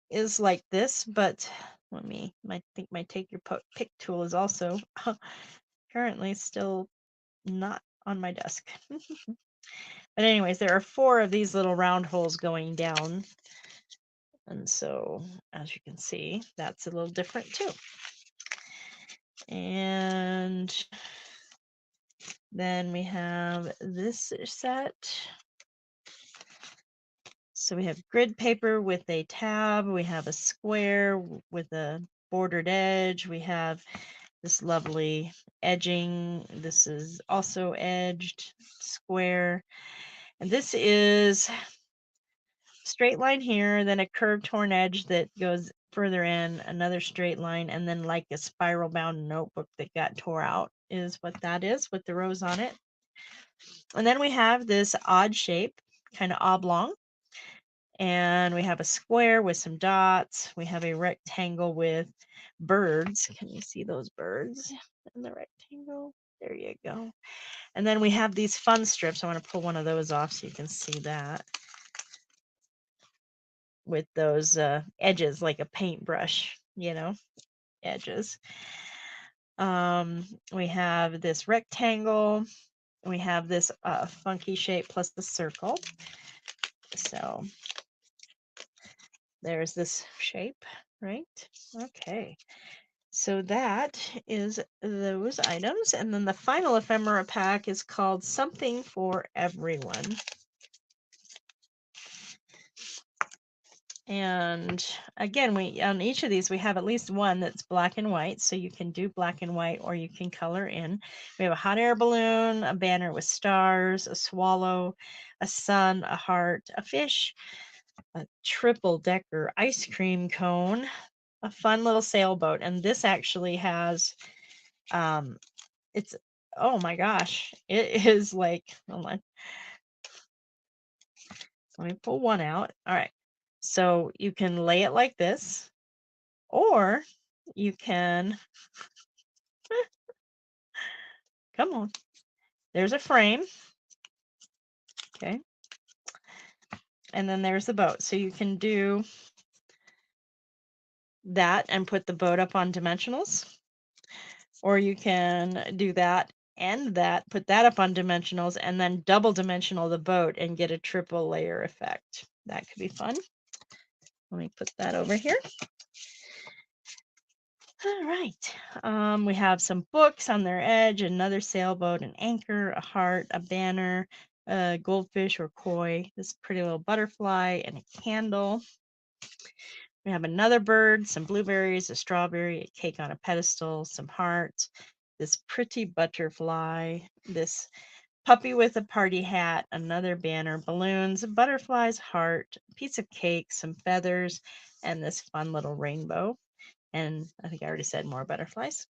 is like this, but let me, I think my take your pick tool is also currently still not on my desk. But anyways, there are 4 of these little round holes going down, and so as you can see, that's a little different too. And then we have this set. So we have grid paper with a tab, we have a square with a bordered edge, we have this lovely edging. This is also edged square. And this is straight line here, then a curved torn edge that goes further in, another straight line, and then like a spiral bound notebook that got tore out is what that is with the rows on it. And then we have this odd shape, kind of oblong. And we have a square with some dots. We have a rectangle with birds. Can you see those birds in the rectangle? There you go. And then we have these fun strips. I want to pull one of those off so you can see that. With those edges, like a paintbrush, edges. We have this rectangle. We have this funky shape plus the circle. So there's this shape, right? Okay. So that is those items. And then the final ephemera pack is called Something for Everyone. And again, we on each of these, we have at least one that's black and white. So you can do black and white or you can color in. We have a hot air balloon, a banner with stars, a swallow, a sun, a heart, a fish, a triple decker ice cream cone, a fun little sailboat. And this actually has, it's, oh my gosh, it is like, hold on. Let me pull one out. All right. So you can lay it like this, or you can, come on, there's a frame. Okay. And then there's the boat. So you can do that and put the boat up on dimensionals, or you can do that and that, put that up on dimensionals, and then double dimensional the boat and get a triple layer effect. That could be fun. Let me put that over here. All right. We have some books on their edge, another sailboat, an anchor, a heart, a banner, a goldfish or koi, this pretty little butterfly, and a candle. We have another bird, some blueberries, a strawberry, a cake on a pedestal, some hearts, this pretty butterfly, this puppy with a party hat, another banner, balloons, butterflies, heart, a piece of cake, some feathers, and this fun little rainbow. And I think I already said more butterflies.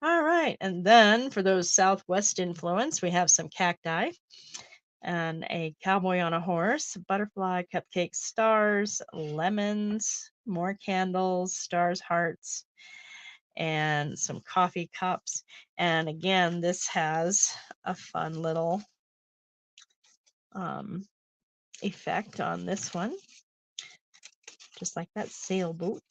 All right. And then for those Southwest influence, we have some cacti and a cowboy on a horse, butterfly, cupcakes, stars, lemons, more candles, stars, hearts, and some coffee cups. And again, this has a fun little effect on this one, just like that sailboat.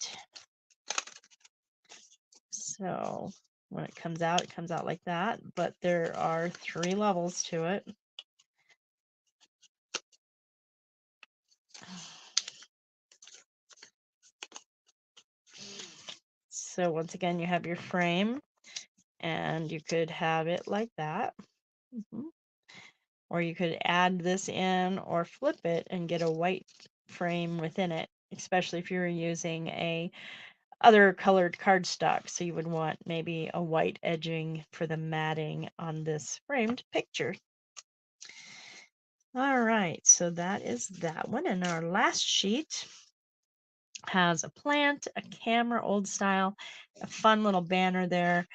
So when it comes out like that, but there are 3 levels to it. So once again, you have your frame, and you could have it like that. Or you could add this in or flip it and get a white frame within it, especially if you're using a other colored cardstock. So you would want maybe a white edging for the matting on this framed picture. All right, so that is that one. And our last sheet has a plant, a camera, old style, a fun little banner there,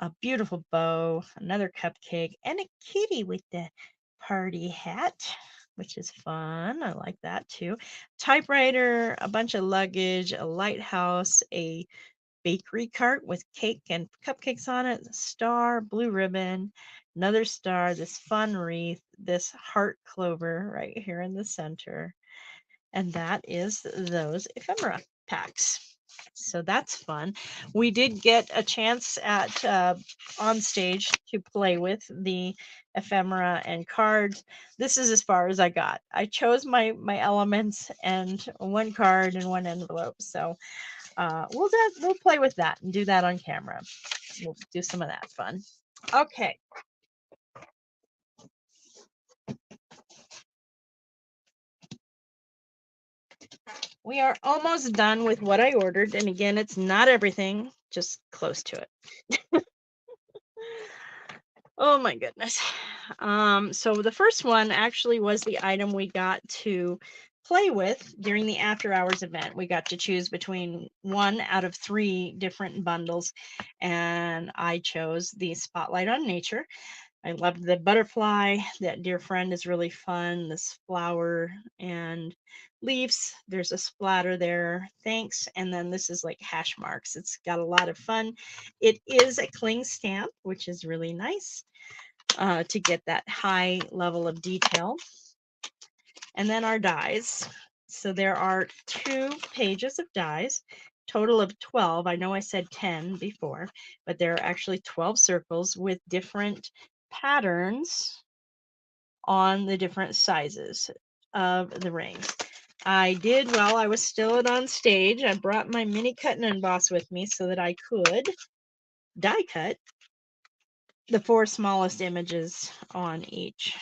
a beautiful bow, another cupcake, and a kitty with the party hat, which is fun. I like that too. Typewriter, a bunch of luggage, a lighthouse, a bakery cart with cake and cupcakes on it, a star, blue ribbon, another star, this fun wreath, this heart clover right here in the center. And that is those ephemera packs. So that's fun. We did get a chance at on stage to play with the ephemera and cards. This is as far as I got. I chose my elements and one card and one envelope. So we'll play with that and do that on camera. We'll do some of that fun. Okay. We are almost done with what I ordered. And again, it's not everything, just close to it. Oh my goodness. So the first one actually was the item we got to play with during the after hours event. We got to choose between one out of 3 different bundles, and I chose the Spotlight on Nature. I loved the butterfly. That dear friend is really fun. This flower and leaves. There's a splatter there. Thanks. And then this is like hash marks. It's got a lot of fun. It is a cling stamp, which is really nice to get that high level of detail. And then our dies. So there are 2 pages of dies, total of 12. I know I said 10 before, but there are actually 12 circles with different patterns on the different sizes of the rings. I did, while I was still on stage, I brought my mini cut and emboss with me so that I could die cut the 4 smallest images on each.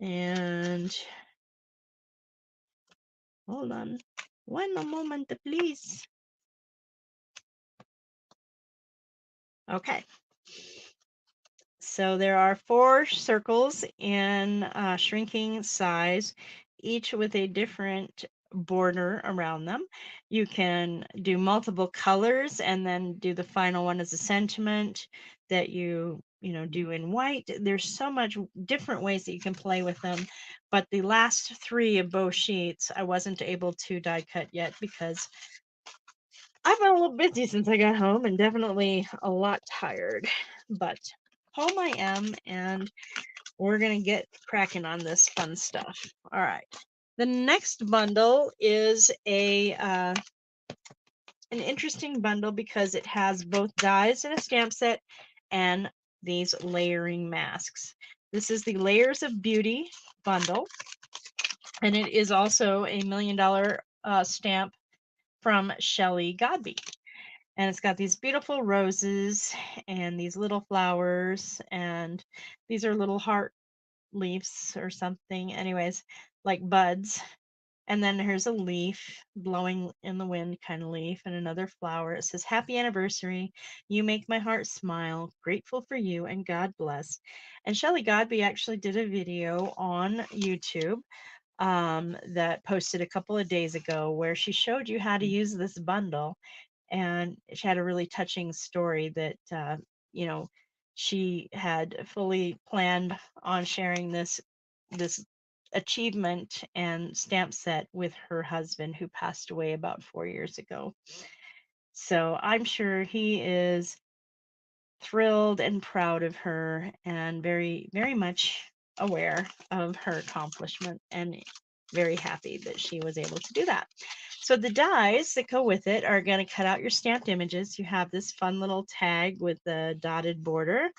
And hold on one moment, please. Okay. So there are 4 circles in shrinking size, each with a different border around them. You can do multiple colors and then do the final one as a sentiment that you know do in white. There's so much different ways that you can play with them, but the last 3 of both sheets I wasn't able to die cut yet because I've been a little busy since I got home and definitely a lot tired, but home I am, and we're going to get cracking on this fun stuff. All right. The next bundle is an interesting bundle because it has both dies and a stamp set and these layering masks. This is the Layers of Beauty bundle, and it is also a $1 million stamp from Shelley Godby. And it's got these beautiful roses and these little flowers, and these are little heart leaves or something. Anyways, like buds. And then here's a leaf, blowing in the wind kind of leaf, and another flower. It says, "Happy anniversary. You make my heart smile. Grateful for you, and God bless." And Shelley Godby actually did a video on YouTube that posted a couple of days ago where she showed you how to use this bundle, and she had a really touching story that you know she had fully planned on sharing this achievement and stamp set with her husband, who passed away about 4 years ago. So I'm sure he is thrilled and proud of her and very, very much aware of her accomplishment and very happy that she was able to do that. So the dies that go with it are going to cut out your stamped images. You have this fun little tag with the dotted border,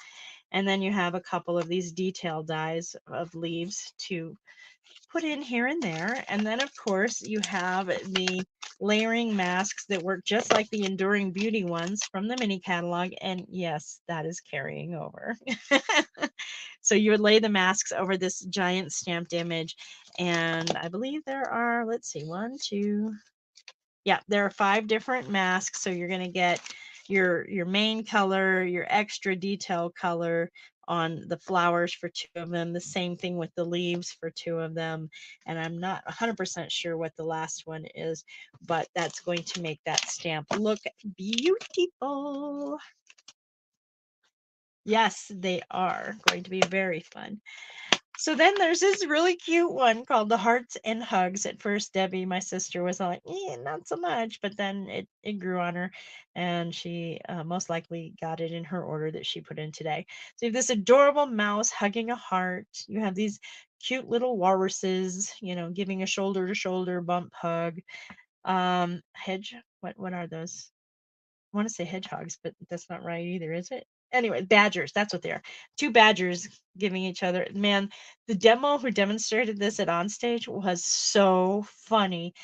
And then you have a couple of these detail dies of leaves to put in here and there. And then, of course, you have the layering masks that work just like the Enduring Beauty ones from the mini catalog. And yes, that is carrying over. So you would lay the masks over this giant stamped image. And I believe there are, let's see, one, two, yeah, there are 5 different masks. So you're going to get your main color, your extra detail color on the flowers for 2 of them, the same thing with the leaves for 2 of them, and I'm not 100% sure what the last one is, but that's going to make that stamp look beautiful. Yes, they are going to be very fun. So then there's this really cute one called the Hearts and Hugs. At first, Debbie, my sister, was like, not so much, but then it grew on her, and she most likely got it in her order that she put in today. So you have this adorable mouse hugging a heart. You have these cute little walruses, giving a shoulder to shoulder bump hug. Hedge, what are those? I want to say hedgehogs, but that's not right either, is it? Anyway, badgers, that's what they are. 2 badgers giving each other. Man, the demo who demonstrated this at Onstage was so funny.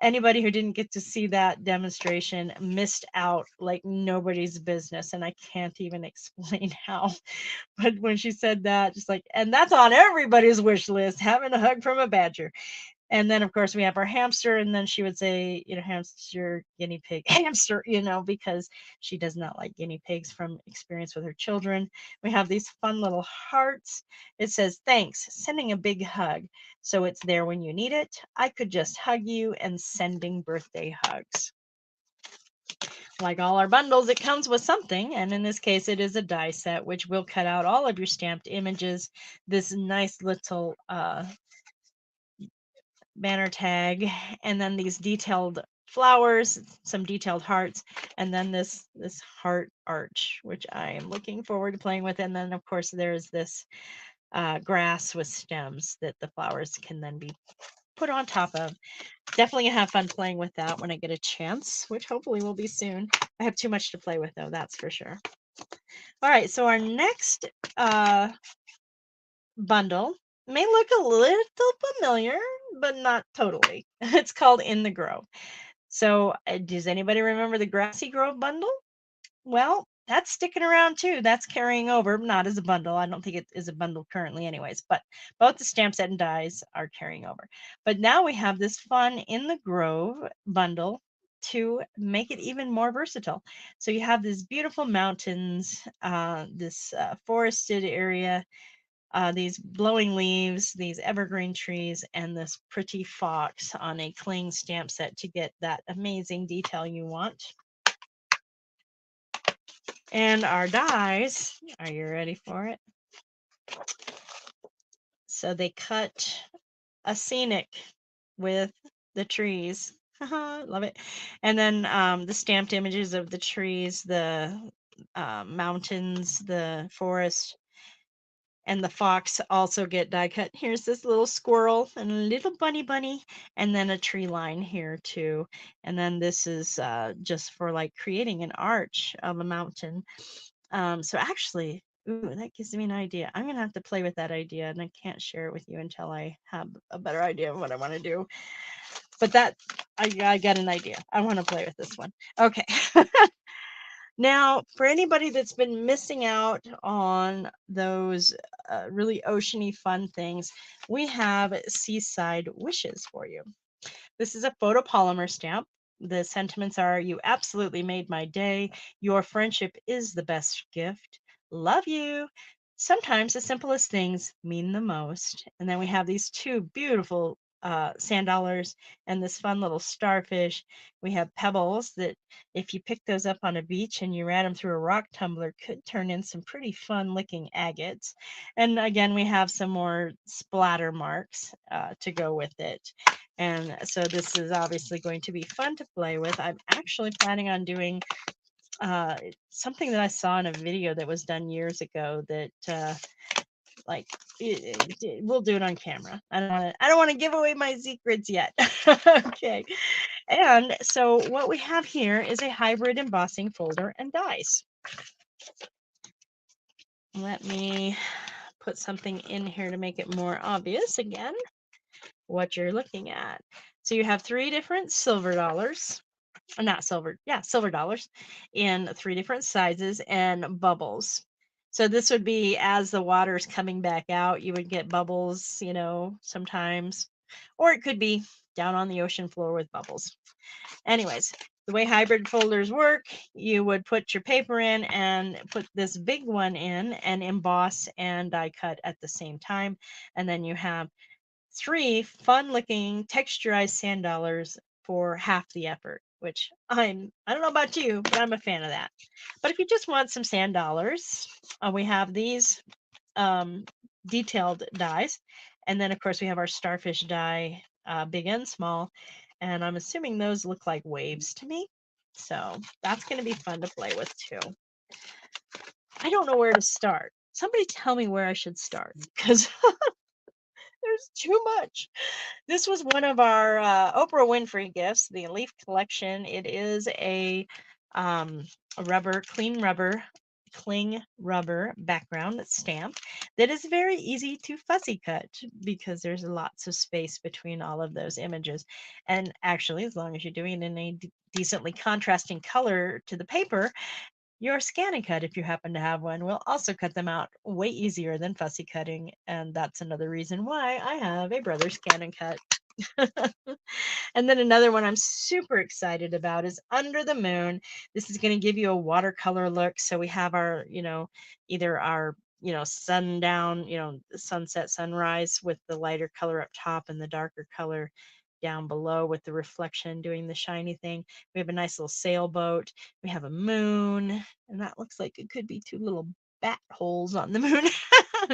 Anybody who didn't get to see that demonstration missed out like nobody's business, and I can't even explain how. But when she said that, just like, and that's on everybody's wish list, having a hug from a badger. And then, of course, we have our hamster, and then she would say, hamster, guinea pig, hamster, because she does not like guinea pigs from experience with her children. We have these fun little hearts. It says, thanks, sending a big hug. So it's there when you need it. I could just hug you, and sending birthday hugs. Like all our bundles, it comes with something, and in this case, it is a die set, which will cut out all of your stamped images. This nice little banner tag, and then these detailed flowers, some detailed hearts, and then this heart arch, which I am looking forward to playing with. And then, of course, there's this grass with stems that the flowers can then be put on top of. Definitely have fun playing with that when I get a chance, which hopefully will be soon. I have too much to play with, though, that's for sure. All right, so our next bundle may look a little familiar, but not totally. It's called In the Grove. So, does anybody remember the Grassy Grove bundle? Well, that's sticking around too. That's carrying over, not as a bundle. I don't think it is a bundle currently, anyways, but both the stamp set and dies are carrying over. But now we have this fun In the Grove bundle to make it even more versatile. So you have these beautiful mountains, this forested area, these blowing leaves, these evergreen trees, and this pretty fox on a cling stamp set to get that amazing detail you want. And our dies, are you ready for it? So they cut a scenic with the trees. Love it. And then the stamped images of the trees, the mountains, the forest, and the fox also get die cut. Here's this little squirrel and a little bunny, and then a tree line here too. And then this is just for like creating an arch of a mountain. So actually, ooh, that gives me an idea. I'm gonna have to play with that idea, and I can't share it with you until I have a better idea of what I want to do. But that I got an idea. I want to play with this one. Okay. Now, for anybody that's been missing out on those really oceany fun things, we have Seaside Wishes for you. This is a photopolymer stamp. The sentiments are, you absolutely made my day. Your friendship is the best gift. Love you. Sometimes the simplest things mean the most. And then we have these 2 beautiful sand dollars and this fun little starfish. We have pebbles that if you pick those up on a beach and you ran them through a rock tumbler could turn in some pretty fun looking agates. And again, we have some more splatter marks to go with it. And so this is obviously going to be fun to play with. I'm actually planning on doing something that I saw in a video that was done years ago that like we'll do it on camera. I don't want to give away my secrets yet. Okay. And so what we have here is a hybrid embossing folder and dies. Let me put something in here to make it more obvious again what you're looking at. So you have three different silver dollars, not silver, yeah, silver dollars in three different sizes and bubbles. So this would be as the water's coming back out, you would get bubbles, sometimes, or it could be down on the ocean floor with bubbles. Anyways, the way hybrid folders work, you would put your paper in and put this big one in and emboss and die cut at the same time. And then you have three fun looking texturized sand dollars for half the effort, which I don't know about you, but I'm a fan of that. But if you just want some sand dollars, we have these detailed dies. And then of course we have our starfish die, big and small. And I'm assuming those look like waves to me. So that's going to be fun to play with too. I don't know where to start. Somebody tell me where I should start because there's too much. This was one of our Oprah Winfrey gifts, the Leaf Collection. It is a rubber, cling rubber background that's stamped that is very easy to fussy cut because there's lots of space between all of those images. And actually, as long as you're doing it in a decently contrasting color to the paper, your scan and cut, if you happen to have one, will also cut them out way easier than fussy cutting. And that's another reason why I have a brother scan and cut. And then another one I'm super excited about is Under the Moon. This is going to give you a watercolor look. So we have our, either our, sundown, sunset, sunrise with the lighter color up top and the darker color down below with the reflection doing the shiny thing. We have a nice little sailboat. We have a moon, and that looks like it could be two little bat holes on the moon,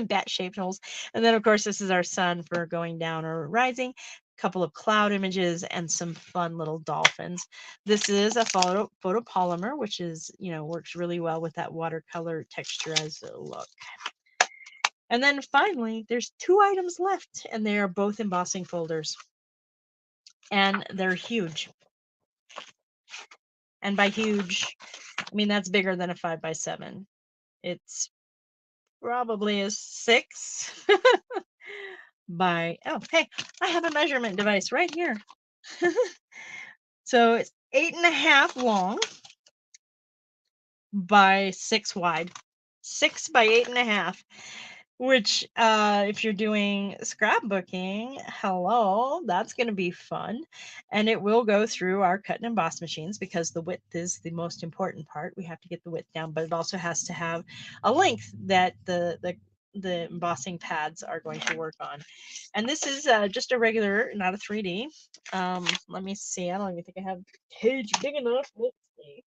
bat shaped holes. And then, of course, this is our sun for going down or rising. Couple of cloud images and some fun little dolphins. This is a photopolymer, which is, works really well with that watercolor texturized look. And then finally, there's two items left, and they are both embossing folders. And they're huge. And by huge, I mean that's bigger than a 5x7. It's probably a 6 by, oh, hey, I have a measurement device right here. So it's 8.5 long by 6 wide. 6 by 8.5. Which, if you're doing scrapbooking, hello, that's going to be fun. And it will go through our cut and emboss machines because the width is the most important part. We have to get the width down, but it also has to have a length that the embossing pads are going to work on. And this is just a regular, not a 3D. Let me see. I don't even think I have a page big enough. Let's see.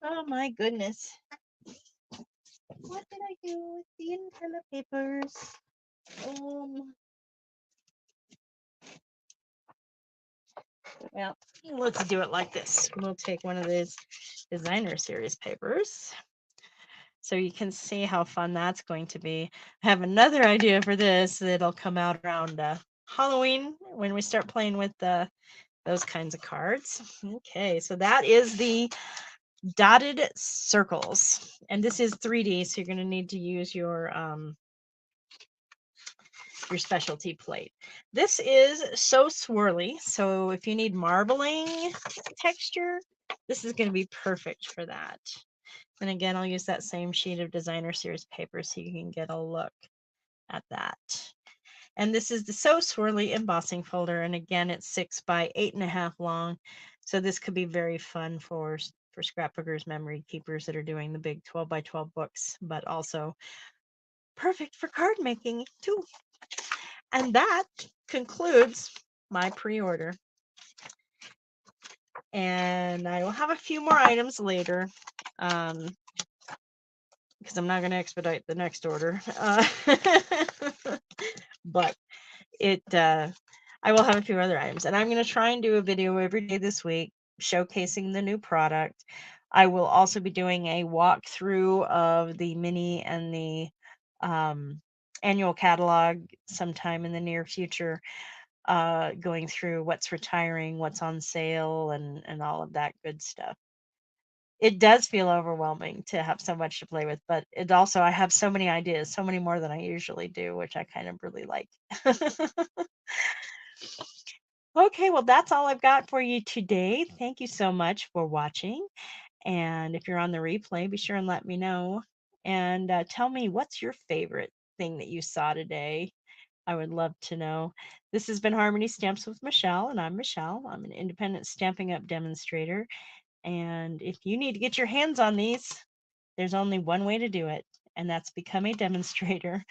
Oh my goodness. What did I do with the Nutella papers? Well, let's do it like this. We'll take one of these designer series papers so you can see how fun that's going to be. I have another idea for this that'll come out around Halloween when we start playing with those kinds of cards. Okay, so that is the dotted circles, and this is 3D, so you're going to need to use your specialty plate. This is so swirly, so if you need marbling texture, this is going to be perfect for that. And again, I'll use that same sheet of designer series paper so you can get a look at that. And this is the So Swirly embossing folder, and again, it's 6 by 8.5 long, so this could be very fun for scrapbookers, memory keepers that are doing the big 12 by 12 books, but also perfect for card making too. And that concludes my pre-order. And I will have a few more items later, because I'm not going to expedite the next order. But I will have a few other items. And I'm going to try and do a video every day this week showcasing the new product. I will also be doing a walkthrough of the mini and the annual catalog sometime in the near future, going through what's retiring, what's on sale, and all of that good stuff. It does feel overwhelming to have so much to play with, but it also I have so many ideas, so many more than I usually do, which I kind of really like. Okay, well, that's all I've got for you today. Thank you so much for watching. And if you're on the replay, be sure and let me know. And tell me, what's your favorite thing that you saw today? I would love to know. This has been Harmony Stamps with Michelle, and I'm Michelle. I'm an independent Stamping Up demonstrator. And if you need to get your hands on these, there's only one way to do it, and that's become a demonstrator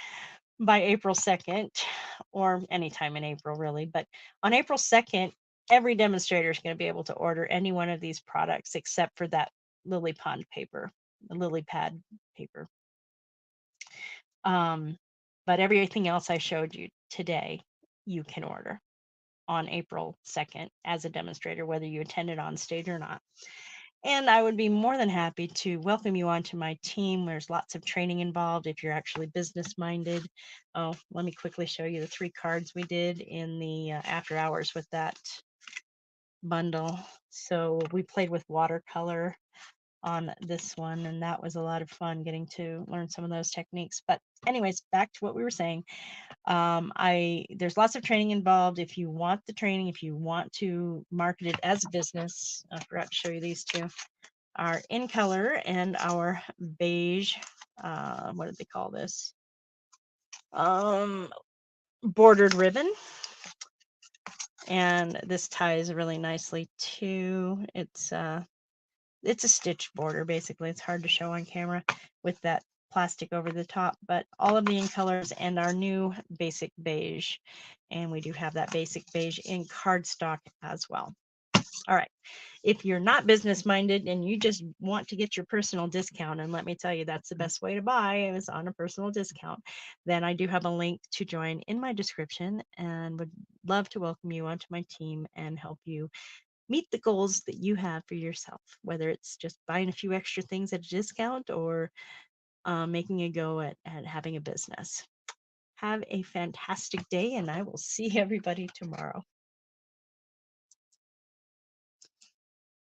by April 2nd, or anytime in April, really. But on April 2nd, every demonstrator is going to be able to order any one of these products except for that lily pond paper, the lily pad paper. But everything else I showed you today, you can order on April 2nd as a demonstrator, whether you attended on stage or not. And I would be more than happy to welcome you onto my team. There's lots of training involved if you're actually business minded. Oh, let me quickly show you the 3 cards we did in the after hours with that bundle. So we played with watercolor on this one, and that was a lot of fun getting to learn some of those techniques. But anyways, back to what we were saying. There's lots of training involved. If you want the training, if you want to market it as a business, I forgot to show you these two, our in color and our beige, what did they call this? Bordered ribbon. And this ties really nicely too. It's a stitch border, basically. It's hard to show on camera with that plastic over the top, but all of the in colors and our new basic beige. And we do have that basic beige in cardstock as well. All right. If you're not business minded and you just want to get your personal discount, and let me tell you, that's the best way to buy is on a personal discount, then I do have a link to join in my description and would love to welcome you onto my team and help you meet the goals that you have for yourself, whether it's just buying a few extra things at a discount or making a go at having a business. Have a fantastic day, and I will see everybody tomorrow.